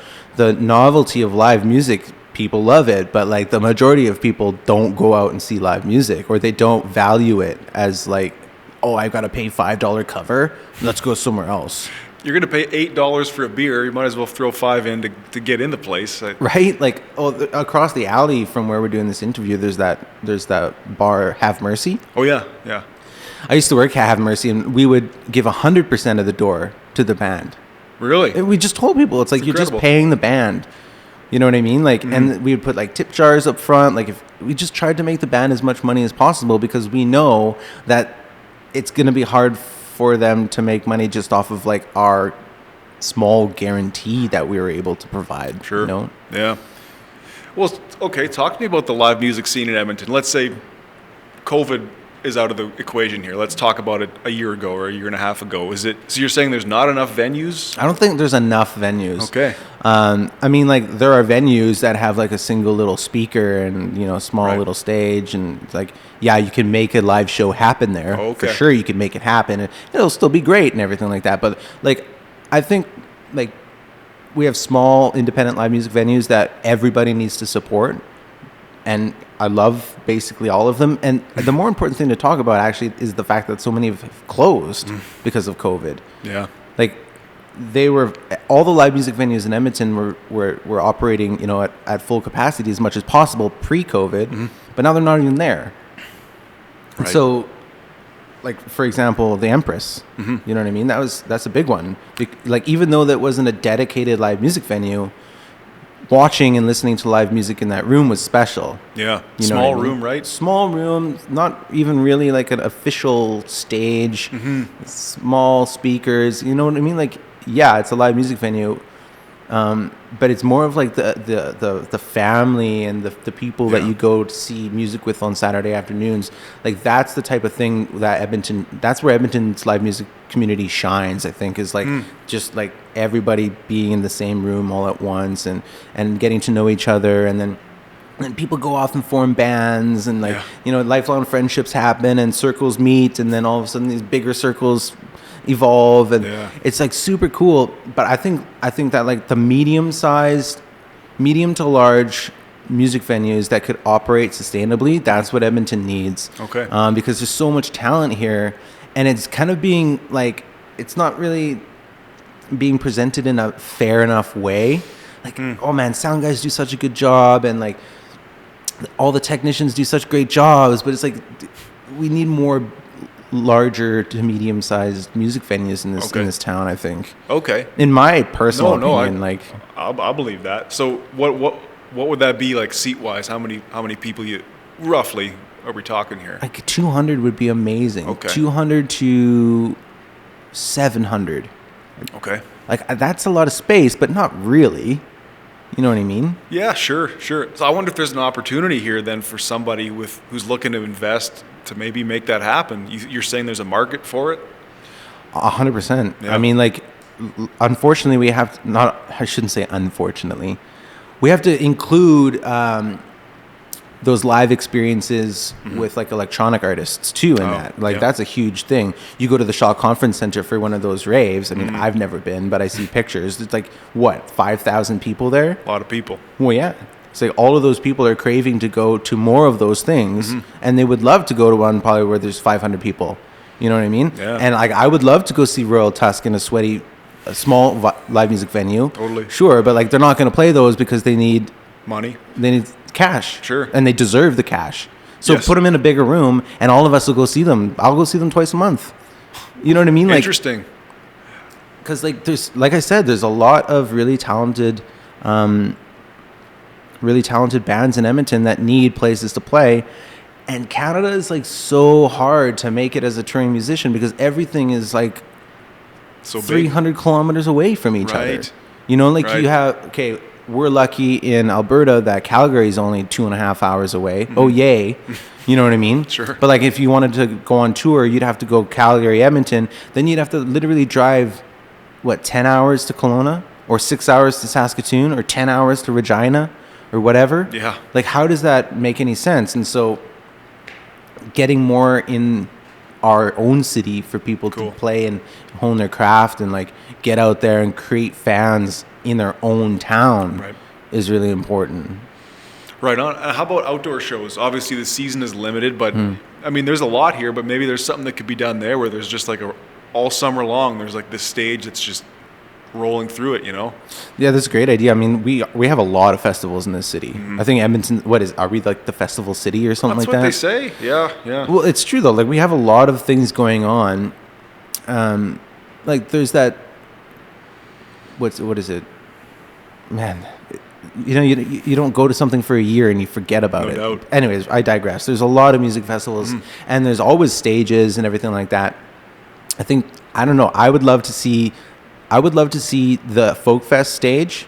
novelty of live music, people love it, but like the majority of people don't go out and see live music, or they don't value it as like, oh, I've got to pay $5 cover. Let's go somewhere else. You're going to pay $8 for a beer. You might as well throw $5 in to get in the place. Right? Like, across the alley from where we're doing this interview, there's that bar, Have Mercy. Oh, yeah. I used to work at Have Mercy, and we would give 100% of the door to the band. Really? And we just told people, it's like, you're just paying the band. You know what I mean? Like, and we would put like tip jars up front. Like, if we just tried to make the band as much money as possible, because we know that it's going to be hard for them to make money just off of like our small guarantee that we were able to provide. Sure. You know? Yeah. Well, okay. Talk to me about the live music scene in Edmonton. Let's say COVID is out of the equation here. Let's talk about it a year ago or a year and a half ago. So you're saying there's not enough venues? I don't think there's enough venues. Okay. I mean, like, there are venues that have like a single little speaker and, you know, a small little stage, and it's like, yeah, you can make a live show happen there. Okay. For sure, you can make it happen, and it'll still be great and everything like that. But like, I think like we have small independent live music venues that everybody needs to support, and I love basically all of them. And the more important thing to talk about actually is the fact that so many have closed because of COVID. Yeah. Like, all the live music venues in Edmonton were operating, you know, at full capacity as much as possible pre-COVID, but now they're not even there. Right. So, like, for example, the Empress, you know what I mean? That's a big one. Like, even though that wasn't a dedicated live music venue, watching and listening to live music in that room was special. Yeah. You know Small what I mean? room, right? Small room, not even really like an official stage, small speakers, you know what I mean? Like, yeah, it's a live music venue, but it's more of like the family and the people that you go to see music with on Saturday afternoons. Like, that's the type of thing that that's where Edmonton's live music community shines, I think, is like just like everybody being in the same room all at once and getting to know each other, and then people go off and form bands, and like, you know, lifelong friendships happen and circles meet, and then all of a sudden these bigger circles evolve, and it's like super cool. But I think that like the medium to large music venues that could operate sustainably, that's what Edmonton needs. Okay. Because there's so much talent here, and it's kind of being like, it's not really being presented in a fair enough way. like, oh man, sound guys do such a good job, and like all the technicians do such great jobs, but it's like we need more larger to medium-sized music venues in this town, I think. Okay. In my personal opinion, I'll believe that. So what would that be like seat-wise? How many people you roughly are we talking here? Like 200 would be amazing. Okay. 200 to 700. Okay. Like that's a lot of space, but not really. You know what I mean? Yeah, sure. So I wonder if there's an opportunity here then for somebody who's looking to invest to maybe make that happen. You're saying there's a market for it? 100%. Yeah. I mean, like, unfortunately, we have to I shouldn't say unfortunately. We have to include those live experiences with like electronic artists too in that. Like that's a huge thing. You go to the Shaw Conference Center for one of those raves. I mean, I've never been, but I see pictures. It's like, what, 5,000 people there? A lot of people. Well, yeah. It's like all of those people are craving to go to more of those things, and they would love to go to one probably where there's 500 people. You know what I mean? Yeah. And like I would love to go see Royal Tusk in a small live music venue. Totally. Sure, but like they're not going to play those because they need money. They need cash. Sure. And they deserve the cash. So put them in a bigger room, and all of us will go see them. I'll go see them twice a month. You know what I mean? Like, interesting. Because like I said, there's a lot of really talented bands in Edmonton that need places to play. And Canada is like so hard to make it as a touring musician because everything is like so 300 kilometers away from each other. Right. You know, like Right. you have, we're lucky in Alberta that Calgary is only 2.5 hours away. Oh, yay. You know what I mean? Sure. But like if you wanted to go on tour, you'd have to go Calgary, Edmonton. Then you'd have to literally drive, 10 hours to Kelowna? Or 6 hours to Saskatoon? Or 10 hours to Regina? Or whatever? Yeah. Like how does that make any sense? And so getting more in our own city for people to play and hone their craft and like get out there and create fans in their own town is really important. Right on. How about outdoor shows? Obviously the season is limited, but I mean there's a lot here, but maybe there's something that could be done there where there's just like all summer long there's like this stage that's just rolling through it, you know? Yeah, that's a great idea. I mean, we have a lot of festivals in this city. I think Edmonton, are we like the festival city or something That's like that? That's what they say. Yeah. Well, it's true though. Like we have a lot of things going on. Like there's that, what is it? Man, you know, you don't go to something for a year and you forget about it. No doubt. Anyways, I digress. There's a lot of music festivals and there's always stages and everything like that. I don't know. I would love to see the Folk Fest stage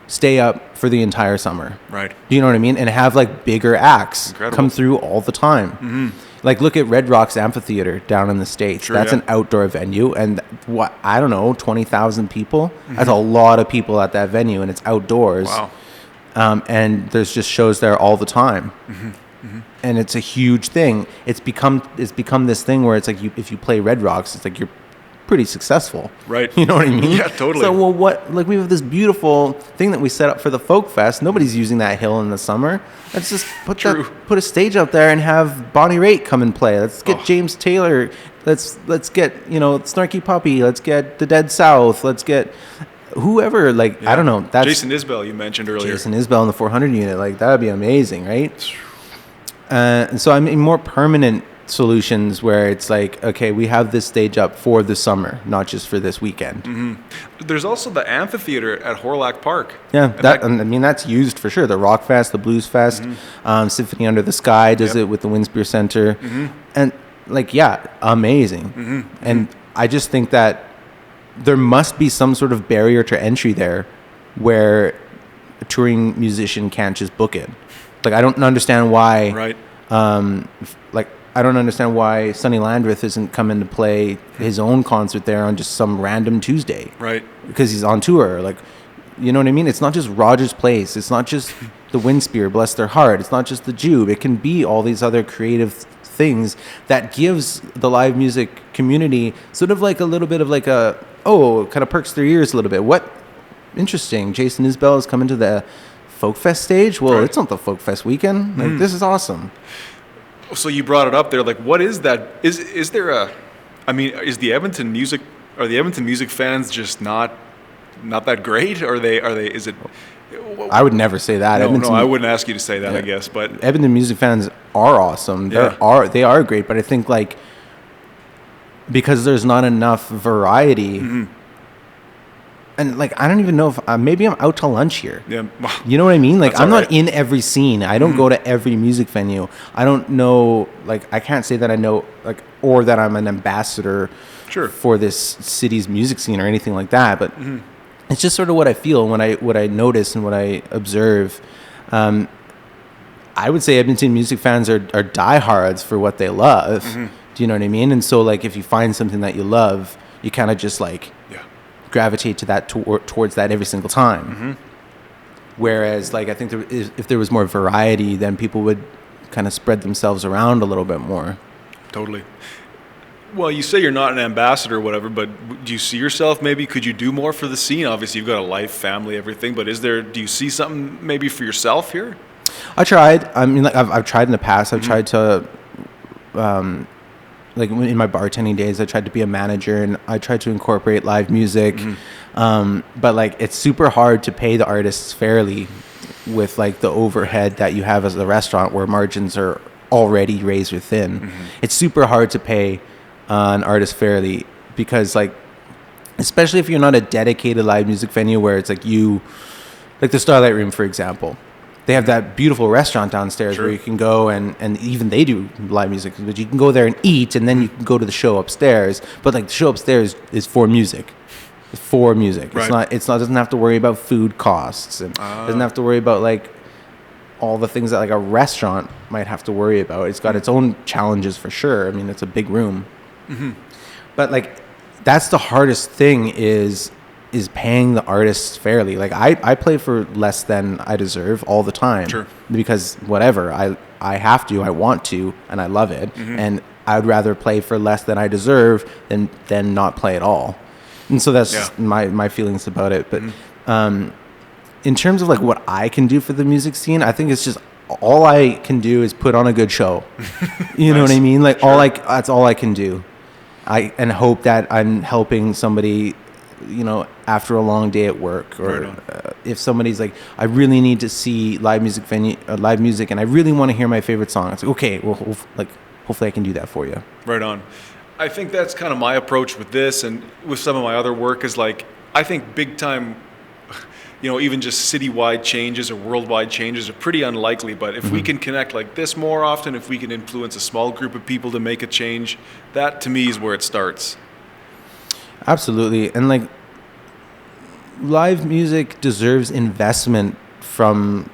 stay up for the entire summer. Right. Do you know what I mean? And have like bigger acts come through all the time. Like look at Red Rocks Amphitheater down in the States. Sure, That's an outdoor venue, and 20,000 people. That's a lot of people at that venue, and it's outdoors. Wow. And there's just shows there all the time. And it's a huge thing. It's become this thing where it's like if you play Red Rocks, it's like you're pretty successsul. Right. You know what I mean? Yeah, totally. So, we have this beautiful thing that we set up for the Folk Fest. Nobody's using that hill in the summer. Let's just put a stage out there and have Bonnie Raitt come and play. Let's get James Taylor. Let's get, Snarky Puppy. Let's get the Dead South. Let's get whoever, I don't know. That's Jason Isbell you mentioned earlier. Jason Isbell in the 400 unit. Like, that would be amazing, right? And so I mean, more permanent solutions where it's like, okay, we have this stage up for the summer, not just for this weekend. There's also the amphitheater at Horlack Park. Yeah, that's used for sure. The Rock Fest, the Blues Fest, Symphony Under the Sky does it with the Winspear Center. And amazing. And I just think that there must be some sort of barrier to entry there where a touring musician can't just book it. Like, I don't understand why. Right. I don't understand why Sonny Landreth isn't coming to play his own concert there on just some random Tuesday. Right. Because he's on tour. Like, you know what I mean? It's not just Rogers Place. It's not just the Winspear, bless their heart. It's not just the Jube. It can be all these other creative things that gives the live music community sort of like a little bit of like kind of perks their ears a little bit. What? Interesting. Jason Isbell is coming to the Folk Fest stage? Well, It's not the Folk Fest weekend. Like, this is awesome. So you brought it up there. Like, what is that? Is there is the Edmonton music? Are the Edmonton music fans just not not that great? Or is it? I would never say that. No, I wouldn't ask you to say that, I guess. But Edmonton music fans are awesome. They are great, but I think like because there's not enough variety. Mm-hmm. And like I don't even know if maybe I'm out to lunch here. Yeah, you know what I mean. Like I'm not in every scene. I don't go to every music venue. I don't know. Like I can't say that I know like or that I'm an ambassador for this city's music scene or anything like that. But it's just sort of what I feel when I notice and what I observe. I would say Edmonton music fans are diehards for what they love. Mm-hmm. Do you know what I mean? And so like if you find something that you love, you kind of just like gravitate to that towards that every single time. Mm-hmm. Whereas like I think if there was more variety, then people would kind of spread themselves around a little bit more. Totally. Well, you say you're not an ambassador or whatever, but do you see yourself maybe, could you do more for the scene? Obviously you've got a life, family, everything, but do you see something maybe for yourself here? I tried. I mean, like I've tried in the past. I've tried to, like in my bartending days, I tried to be a manager and I tried to incorporate live music. Mm-hmm. But like it's super hard to pay the artists fairly with like the overhead that you have as a restaurant where margins are already razor thin. Mm-hmm. It's super hard to pay an artist fairly because like, especially if you're not a dedicated live music venue where it's like like the Starlight Room, for example. They have that beautiful restaurant downstairs where you can go and even they do live music, but you can go there and eat and then you can go to the show upstairs. But like the show upstairs is for music. It's for music. Right. It doesn't have to worry about food costs and doesn't have to worry about like all the things that like a restaurant might have to worry about. It's got its own challenges for sure. I mean, it's a big room. Mm-hmm. But like that's the hardest thing is paying the artists fairly. Like I play for less than I deserve all the time. Sure. Because whatever, I have to, I want to, and I love it. Mm-hmm. And I would rather play for less than I deserve than not play at all. And so that's my feelings about it. But in terms of like what I can do for the music scene, I think it's just all I can do is put on a good show. You know what I mean? Like that's all I can do. And hope that I'm helping somebody, you know, after a long day at work, or if somebody's like, I really need to see live music and I really want to hear my favorite song. It's like, okay, well, hopefully I can do that for you. Right on. I think that's kind of my approach with this and with some of my other work is like, I think big time, you know, even just citywide changes or worldwide changes are pretty unlikely. But if we can connect like this more often, if we can influence a small group of people to make a change, that to me is where it starts. Absolutely. And like live music deserves investment from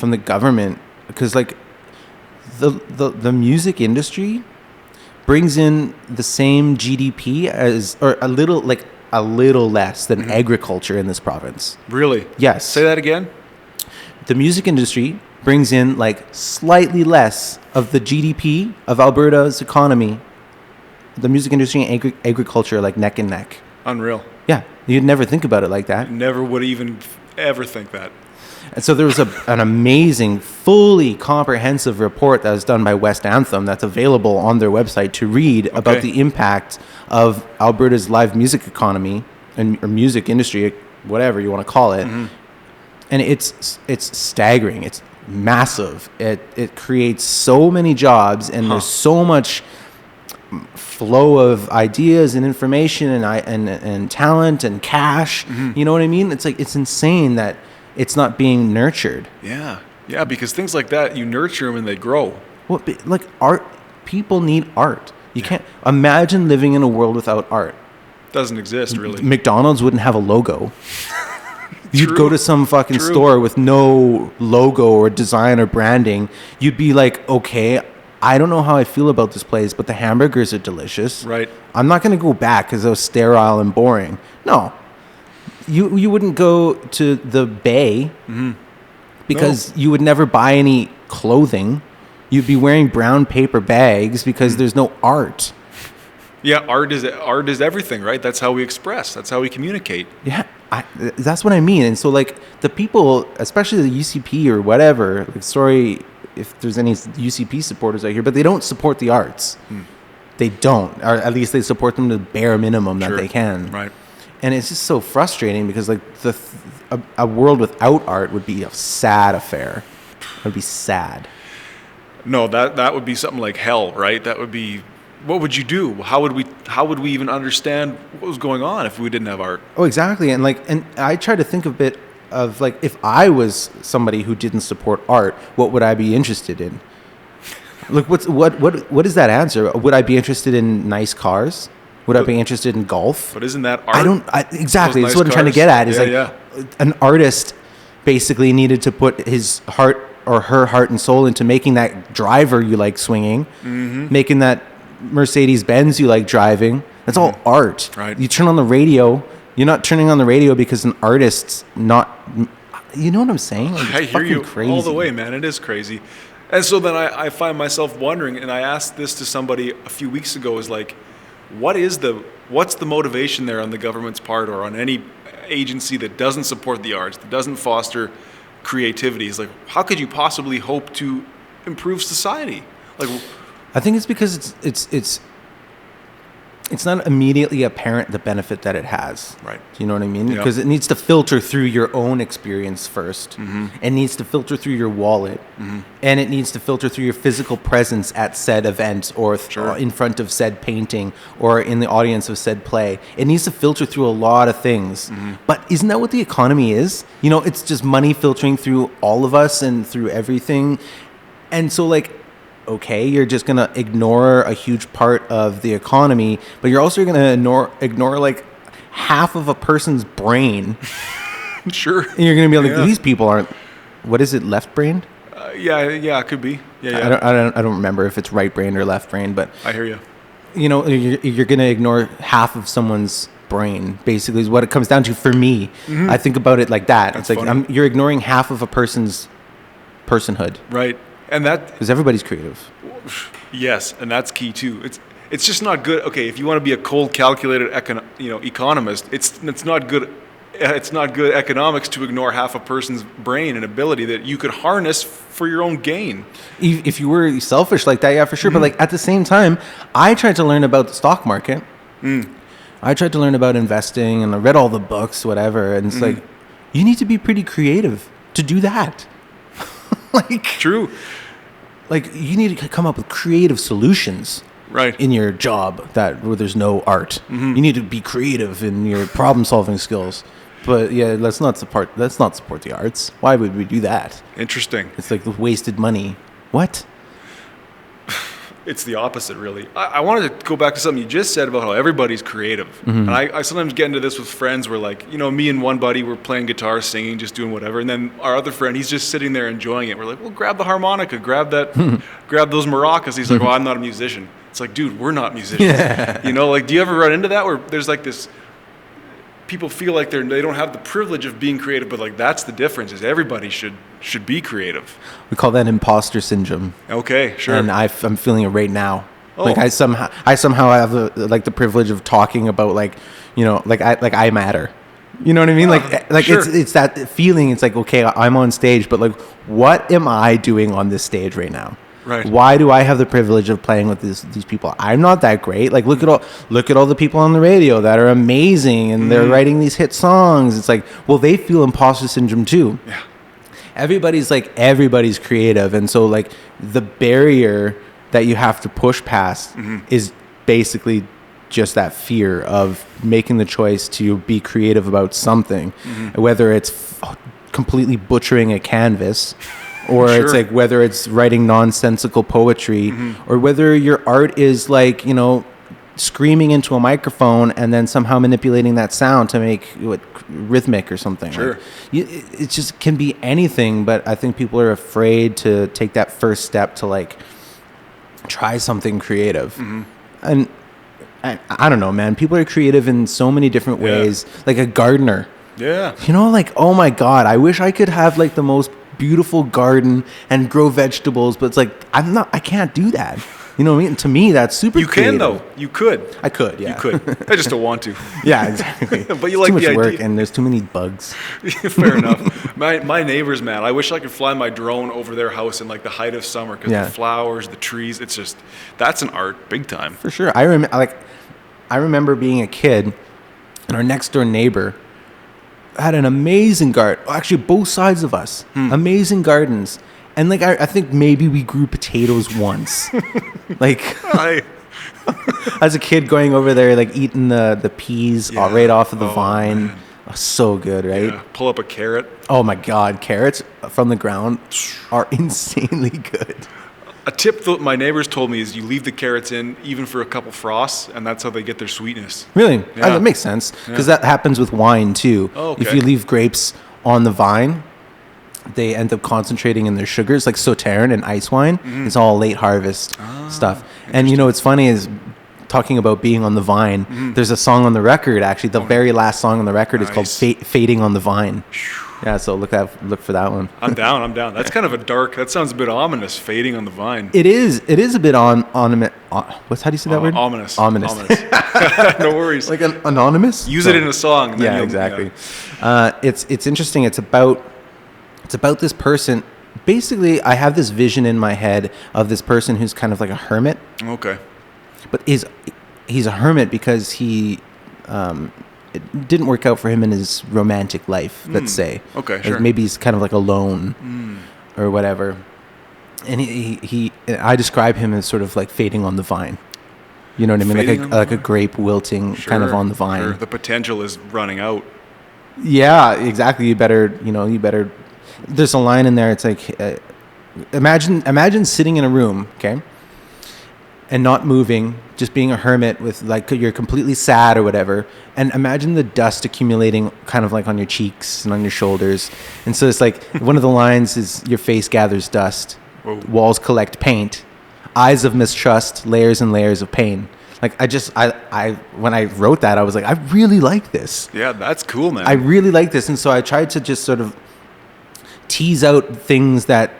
the government because like the music industry brings in the same GDP as or a little less than agriculture in this province. Really? Yes. Say that again. The music industry brings in like slightly less of the GDP of Alberta's economy. The music industry and agriculture are like neck and neck. Unreal. Yeah, you'd never think about it like that. Never would even ever think that. And so there was an amazing, fully comprehensive report that was done by West Anthem that's available on their website to read about the impact of Alberta's live music economy or music industry, whatever you want to call it. Mm-hmm. And it's staggering. It's massive. It creates so many jobs and there's so much flow of ideas and information and talent and cash. Mm-hmm. You know what I mean? It's like it's insane that it's not being nurtured. Yeah, because things like that, you nurture them and they grow. Well, like art, people need art. You can't imagine living in a world without art. Doesn't exist, really. McDonald's wouldn't have a logo. You'd go to some fucking store with no logo or design or branding. You'd be like, okay, I don't know how I feel about this place, but the hamburgers are delicious. Right. I'm not going to go back because it was sterile and boring. No. You wouldn't go to the Bay because you would never buy any clothing. You'd be wearing brown paper bags because there's no art. Yeah, art is everything, right? That's how we express. That's how we communicate. Yeah, that's what I mean. And so, like, the people, especially the UCP or whatever, like, sorry if there's any UCP supporters out here, but they don't support the arts. They don't. Or at least they support them to the bare minimum that they can. Right. And it's just so frustrating because like a world without art would be a sad affair. It would be sad. No, that would be something like hell, right? That would be, what would you do? How would we even understand what was going on if we didn't have art? Oh, exactly. And I try to think a bit of like, if I was somebody who didn't support art, what would I be interested in? Look, what is that answer? Would I be interested in nice cars? Would I be interested in golf? But isn't that art? Exactly. Those That's what I'm trying to get at. Is an artist basically needed to put his heart or her heart and soul into making that driver you like swinging, making that Mercedes Benz you like driving. That's all art. Right. You turn on the radio. You're not turning on the radio because an artist's not. You know what I'm saying? Like, I hear you crazy. All the way, man. It is crazy. And so then I find myself wondering, and I asked this to somebody a few weeks ago, is like, what's the motivation there on the government's part or on any agency that doesn't support the arts, that doesn't foster creativity? It's like, how could you possibly hope to improve society? Like, I think it's because it's not immediately apparent the benefit that it has. Right. Do you know what I mean? Yeah. Because it needs to filter through your own experience first. It needs to filter through your wallet. And it needs to filter through your physical presence at said event or in front of said painting or in the audience of said play. It needs to filter through a lot of things. But isn't that what the economy is? You know, it's just money filtering through all of us and through everything. And so like, okay, you're just going to ignore a huge part of the economy, but you're also going to ignore like half of a person's brain. Sure. And you're going to be like, these people aren't, what is it, left-brained? Yeah, it could be. Yeah. I don't remember if it's right-brained or left-brained, but I hear you. You know, you're going to ignore half of someone's brain, basically, is what it comes down to for me. I think about it like that. That's it's like you're ignoring half of a person's personhood. Right. And that, because everybody's creative. Yes, and that's key too. It's just not good. Okay, if you want to be a cold, calculated economist, it's not good. It's not good economics to ignore half a person's brain and ability that you could harness for your own gain. If you were selfish like that, yeah, for sure. But like at the same time, I tried to learn about the stock market. I tried to learn about investing, and I read all the books, whatever. And it's like, you need to be pretty creative to do that. Like, true. Like, you need to come up with creative solutions in your job where there's no art. You need to be creative in your problem solving skills. But yeah, let's not support the arts. Why would we do that? Interesting. It's like wasted money. What? It's the opposite, really. I wanted to go back to something you just said about how everybody's creative. And I sometimes get into this with friends where, like, you know, me and one buddy were playing guitar, singing, just doing whatever. And then our other friend, he's just sitting there enjoying it. We're like, well, grab the harmonica, grab those maracas. He's like, well, I'm not a musician. It's like, dude, we're not musicians. Yeah. You know, like, do you ever run into that where there's like this, people feel like they don't have the privilege of being creative, but like that's the difference, is everybody should be creative. We call that imposter syndrome. Okay, sure. And I'm feeling it right now. Oh. Like I somehow have the privilege of talking about, like, you know, like I matter. You know what I mean? Like sure. It's that feeling. It's like, okay, I'm on stage, but like, what am I doing on this stage right now? Right. Why do I have the privilege of playing with these people? I'm not that great. Like, look at all the people on the radio that are amazing and they're writing these hit songs. It's like, well, they feel imposter syndrome too. Yeah. Everybody's creative, and so like the barrier that you have to push past is basically just that fear of making the choice to be creative about something, whether it's completely butchering a canvas. Or sure. It's like whether it's writing nonsensical poetry, or whether your art is like, you know, screaming into a microphone and then somehow manipulating that sound to make it rhythmic or something. Sure. Like, it just can be anything, but I think people are afraid to take that first step to like try something creative. And I don't know, man. People are creative in so many different ways. Like a gardener. Yeah. You know, like, oh my God, I wish I could have like the most beautiful garden and grow vegetables, but it's like I can't do that. You know what I mean? To me, that's super creative. You can though. You could. I could, yeah. You could. I just don't want to. Yeah, exactly. But you like the idea. Too much work and there's too many bugs. Fair enough. My neighbors, man, I wish I could fly my drone over their house in like the height of summer, because the flowers, the trees, it's just, that's an art big time. For sure. I remember being a kid and our next door neighbor had an amazing garden. Actually, both sides of us, amazing gardens. And like I think maybe we grew potatoes once. Like as a kid going over there, like eating the peas right off of the vine. Oh, so good, right? Yeah. Pull up a carrot. Oh my God, carrots from the ground are insanely good. A tip that my neighbors told me is you leave the carrots in even for a couple frosts, and that's how they get their sweetness. Really? Yeah. That makes sense because that happens with wine too. Oh, okay. If you leave grapes on the vine, they end up concentrating in their sugars, like Sauternes and ice wine. It's all late harvest stuff. And you know what's funny is talking about being on the vine. There's a song on the record, actually. The very last song on the record is called "Fading on the Vine." Yeah, so look for that one. I'm down. That's kind of a dark. That sounds a bit ominous. Fading on the vine. It is a bit how do you say that word? Ominous. Ominous. No worries. Like an anonymous. Use it in a song. And Yeah, exactly. Yeah. It's interesting. It's about this person. Basically, I have this vision in my head of this person who's kind of like a hermit. Okay. But he's a hermit because it didn't work out for him in his romantic life, let's say. Okay, Like sure. maybe he's kind of like alone or whatever. And I describe him as sort of like fading on the vine. You know what I mean? Fading Like a grape wilting kind of on the vine. Sure. The potential is running out. Yeah, exactly. You better. There's a line in there. It's like, imagine sitting in a room, okay, and not moving, just being a hermit with like you're completely sad or whatever, and imagine the dust accumulating kind of like on your cheeks and on your shoulders. And so it's like one of the lines is your face gathers dust, walls collect paint, eyes of mistrust, layers and layers of pain. Like I when I wrote that, I was like, I really like this. Yeah, that's cool, man. I really like this. And so I tried to just sort of tease out things that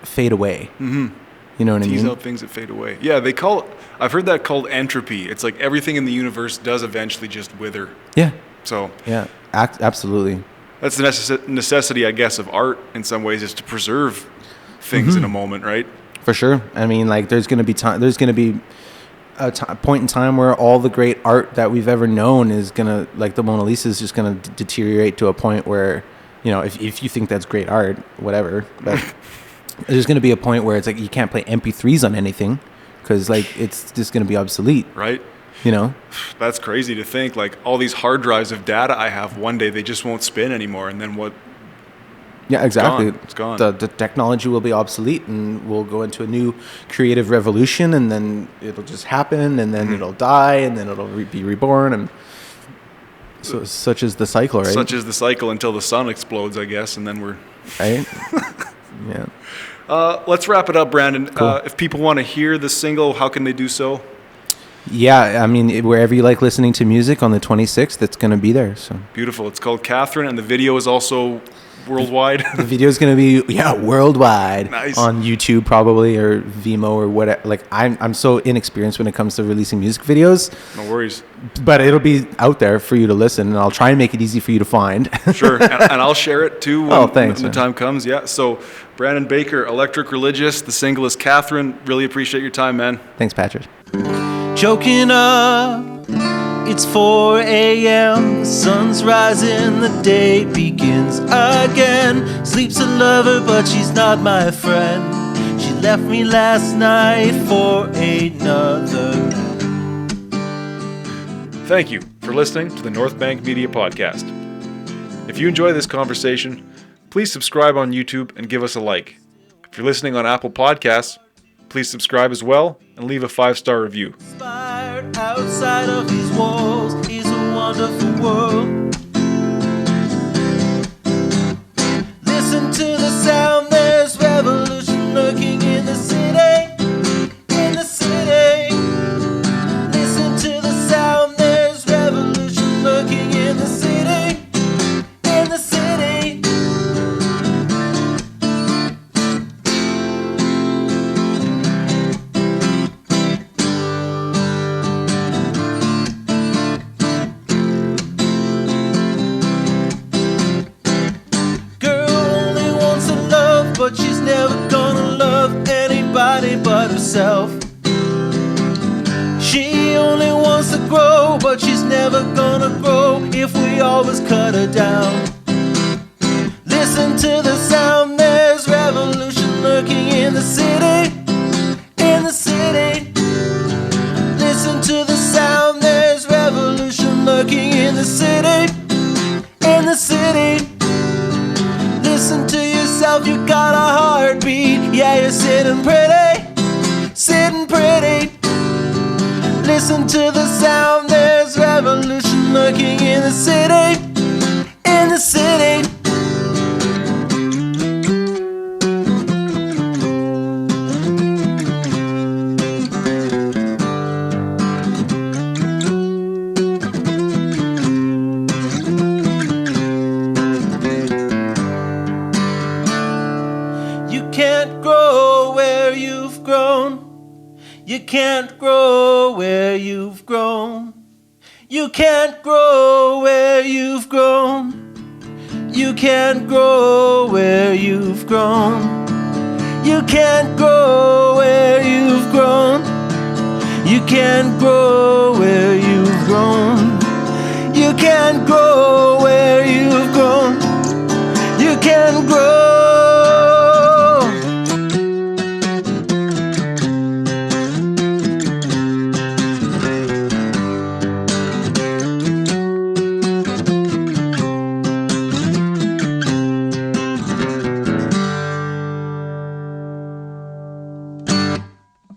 fade away. Mm-hmm. You know what I mean? Tease out things that fade away. Yeah, I've heard that called entropy. It's like everything in the universe does eventually just wither. Yeah. So. Yeah, absolutely. That's the necessity, I guess, of art in some ways, is to preserve things in a moment, right? For sure. I mean, like there's going to be a point in time where all the great art that we've ever known is going to, like the Mona Lisa is just going to deteriorate to a point where, if you think that's great art, whatever, but there's going to be a point where it's like you can't play MP3s on anything because like it's just going to be obsolete. Right. That's crazy to think. Like all these hard drives of data I have, one day they just won't spin anymore, and then what? Yeah, exactly. It's gone. The technology will be obsolete, and we'll go into a new creative revolution, and then it'll just happen, and then it'll die, and then it'll be reborn, and so such is the cycle, right? Such is the cycle until the sun explodes, I guess, and then we're right. Yeah. Let's wrap it up, Brandon. Cool. If people want to hear the single, how can they do so? Yeah, I mean, wherever you like listening to music on the 26th, it's going to be there. So beautiful. It's called Catherine, and the video is also worldwide. The video is going to be worldwide. Nice. On YouTube probably, or Vimeo or whatever. Like I'm so inexperienced when it comes to releasing music videos. No worries. But it'll be out there for you to listen, and I'll try and make it easy for you to find. Sure, and I'll share it too when the time comes. Yeah. So Brandon Baker, Electric Religious. The single is Catherine. Really appreciate your time, man. Thanks, Patrick. Choking up, it's 4 a.m. The sun's rising, the day begins again. Sleeps a lover, but she's not my friend. She left me last night for another. Thank you for listening to the North Bank Media Podcast. If you enjoy this conversation, please subscribe on YouTube and give us a like. If you're listening on Apple Podcasts, please subscribe as well and leave a 5-star review. Outside of these walls is a wonderful world. Listen to the sound, there's revolution lurking in the city, in the city. Listen to the sound, there's revolution lurking in the city, in the city. But she's never gonna love anybody but herself. She only wants the grow, but she's never gonna grow if we always cut her down. Listen to the sound, there's revolution lurking in the city, in the city. Listen to the sound, there's revolution lurking in the city, in the city. Listen to yourself, you got a heartbeat. Yeah, you're sitting pretty, sitting pretty. Listen to the sound, there's revolution lurking in the city, in the city. You can't grow where you've grown. You can't grow where you've grown. You can't grow where you've grown. You can't grow where you've grown. You can't grow where you've grown. You can't grow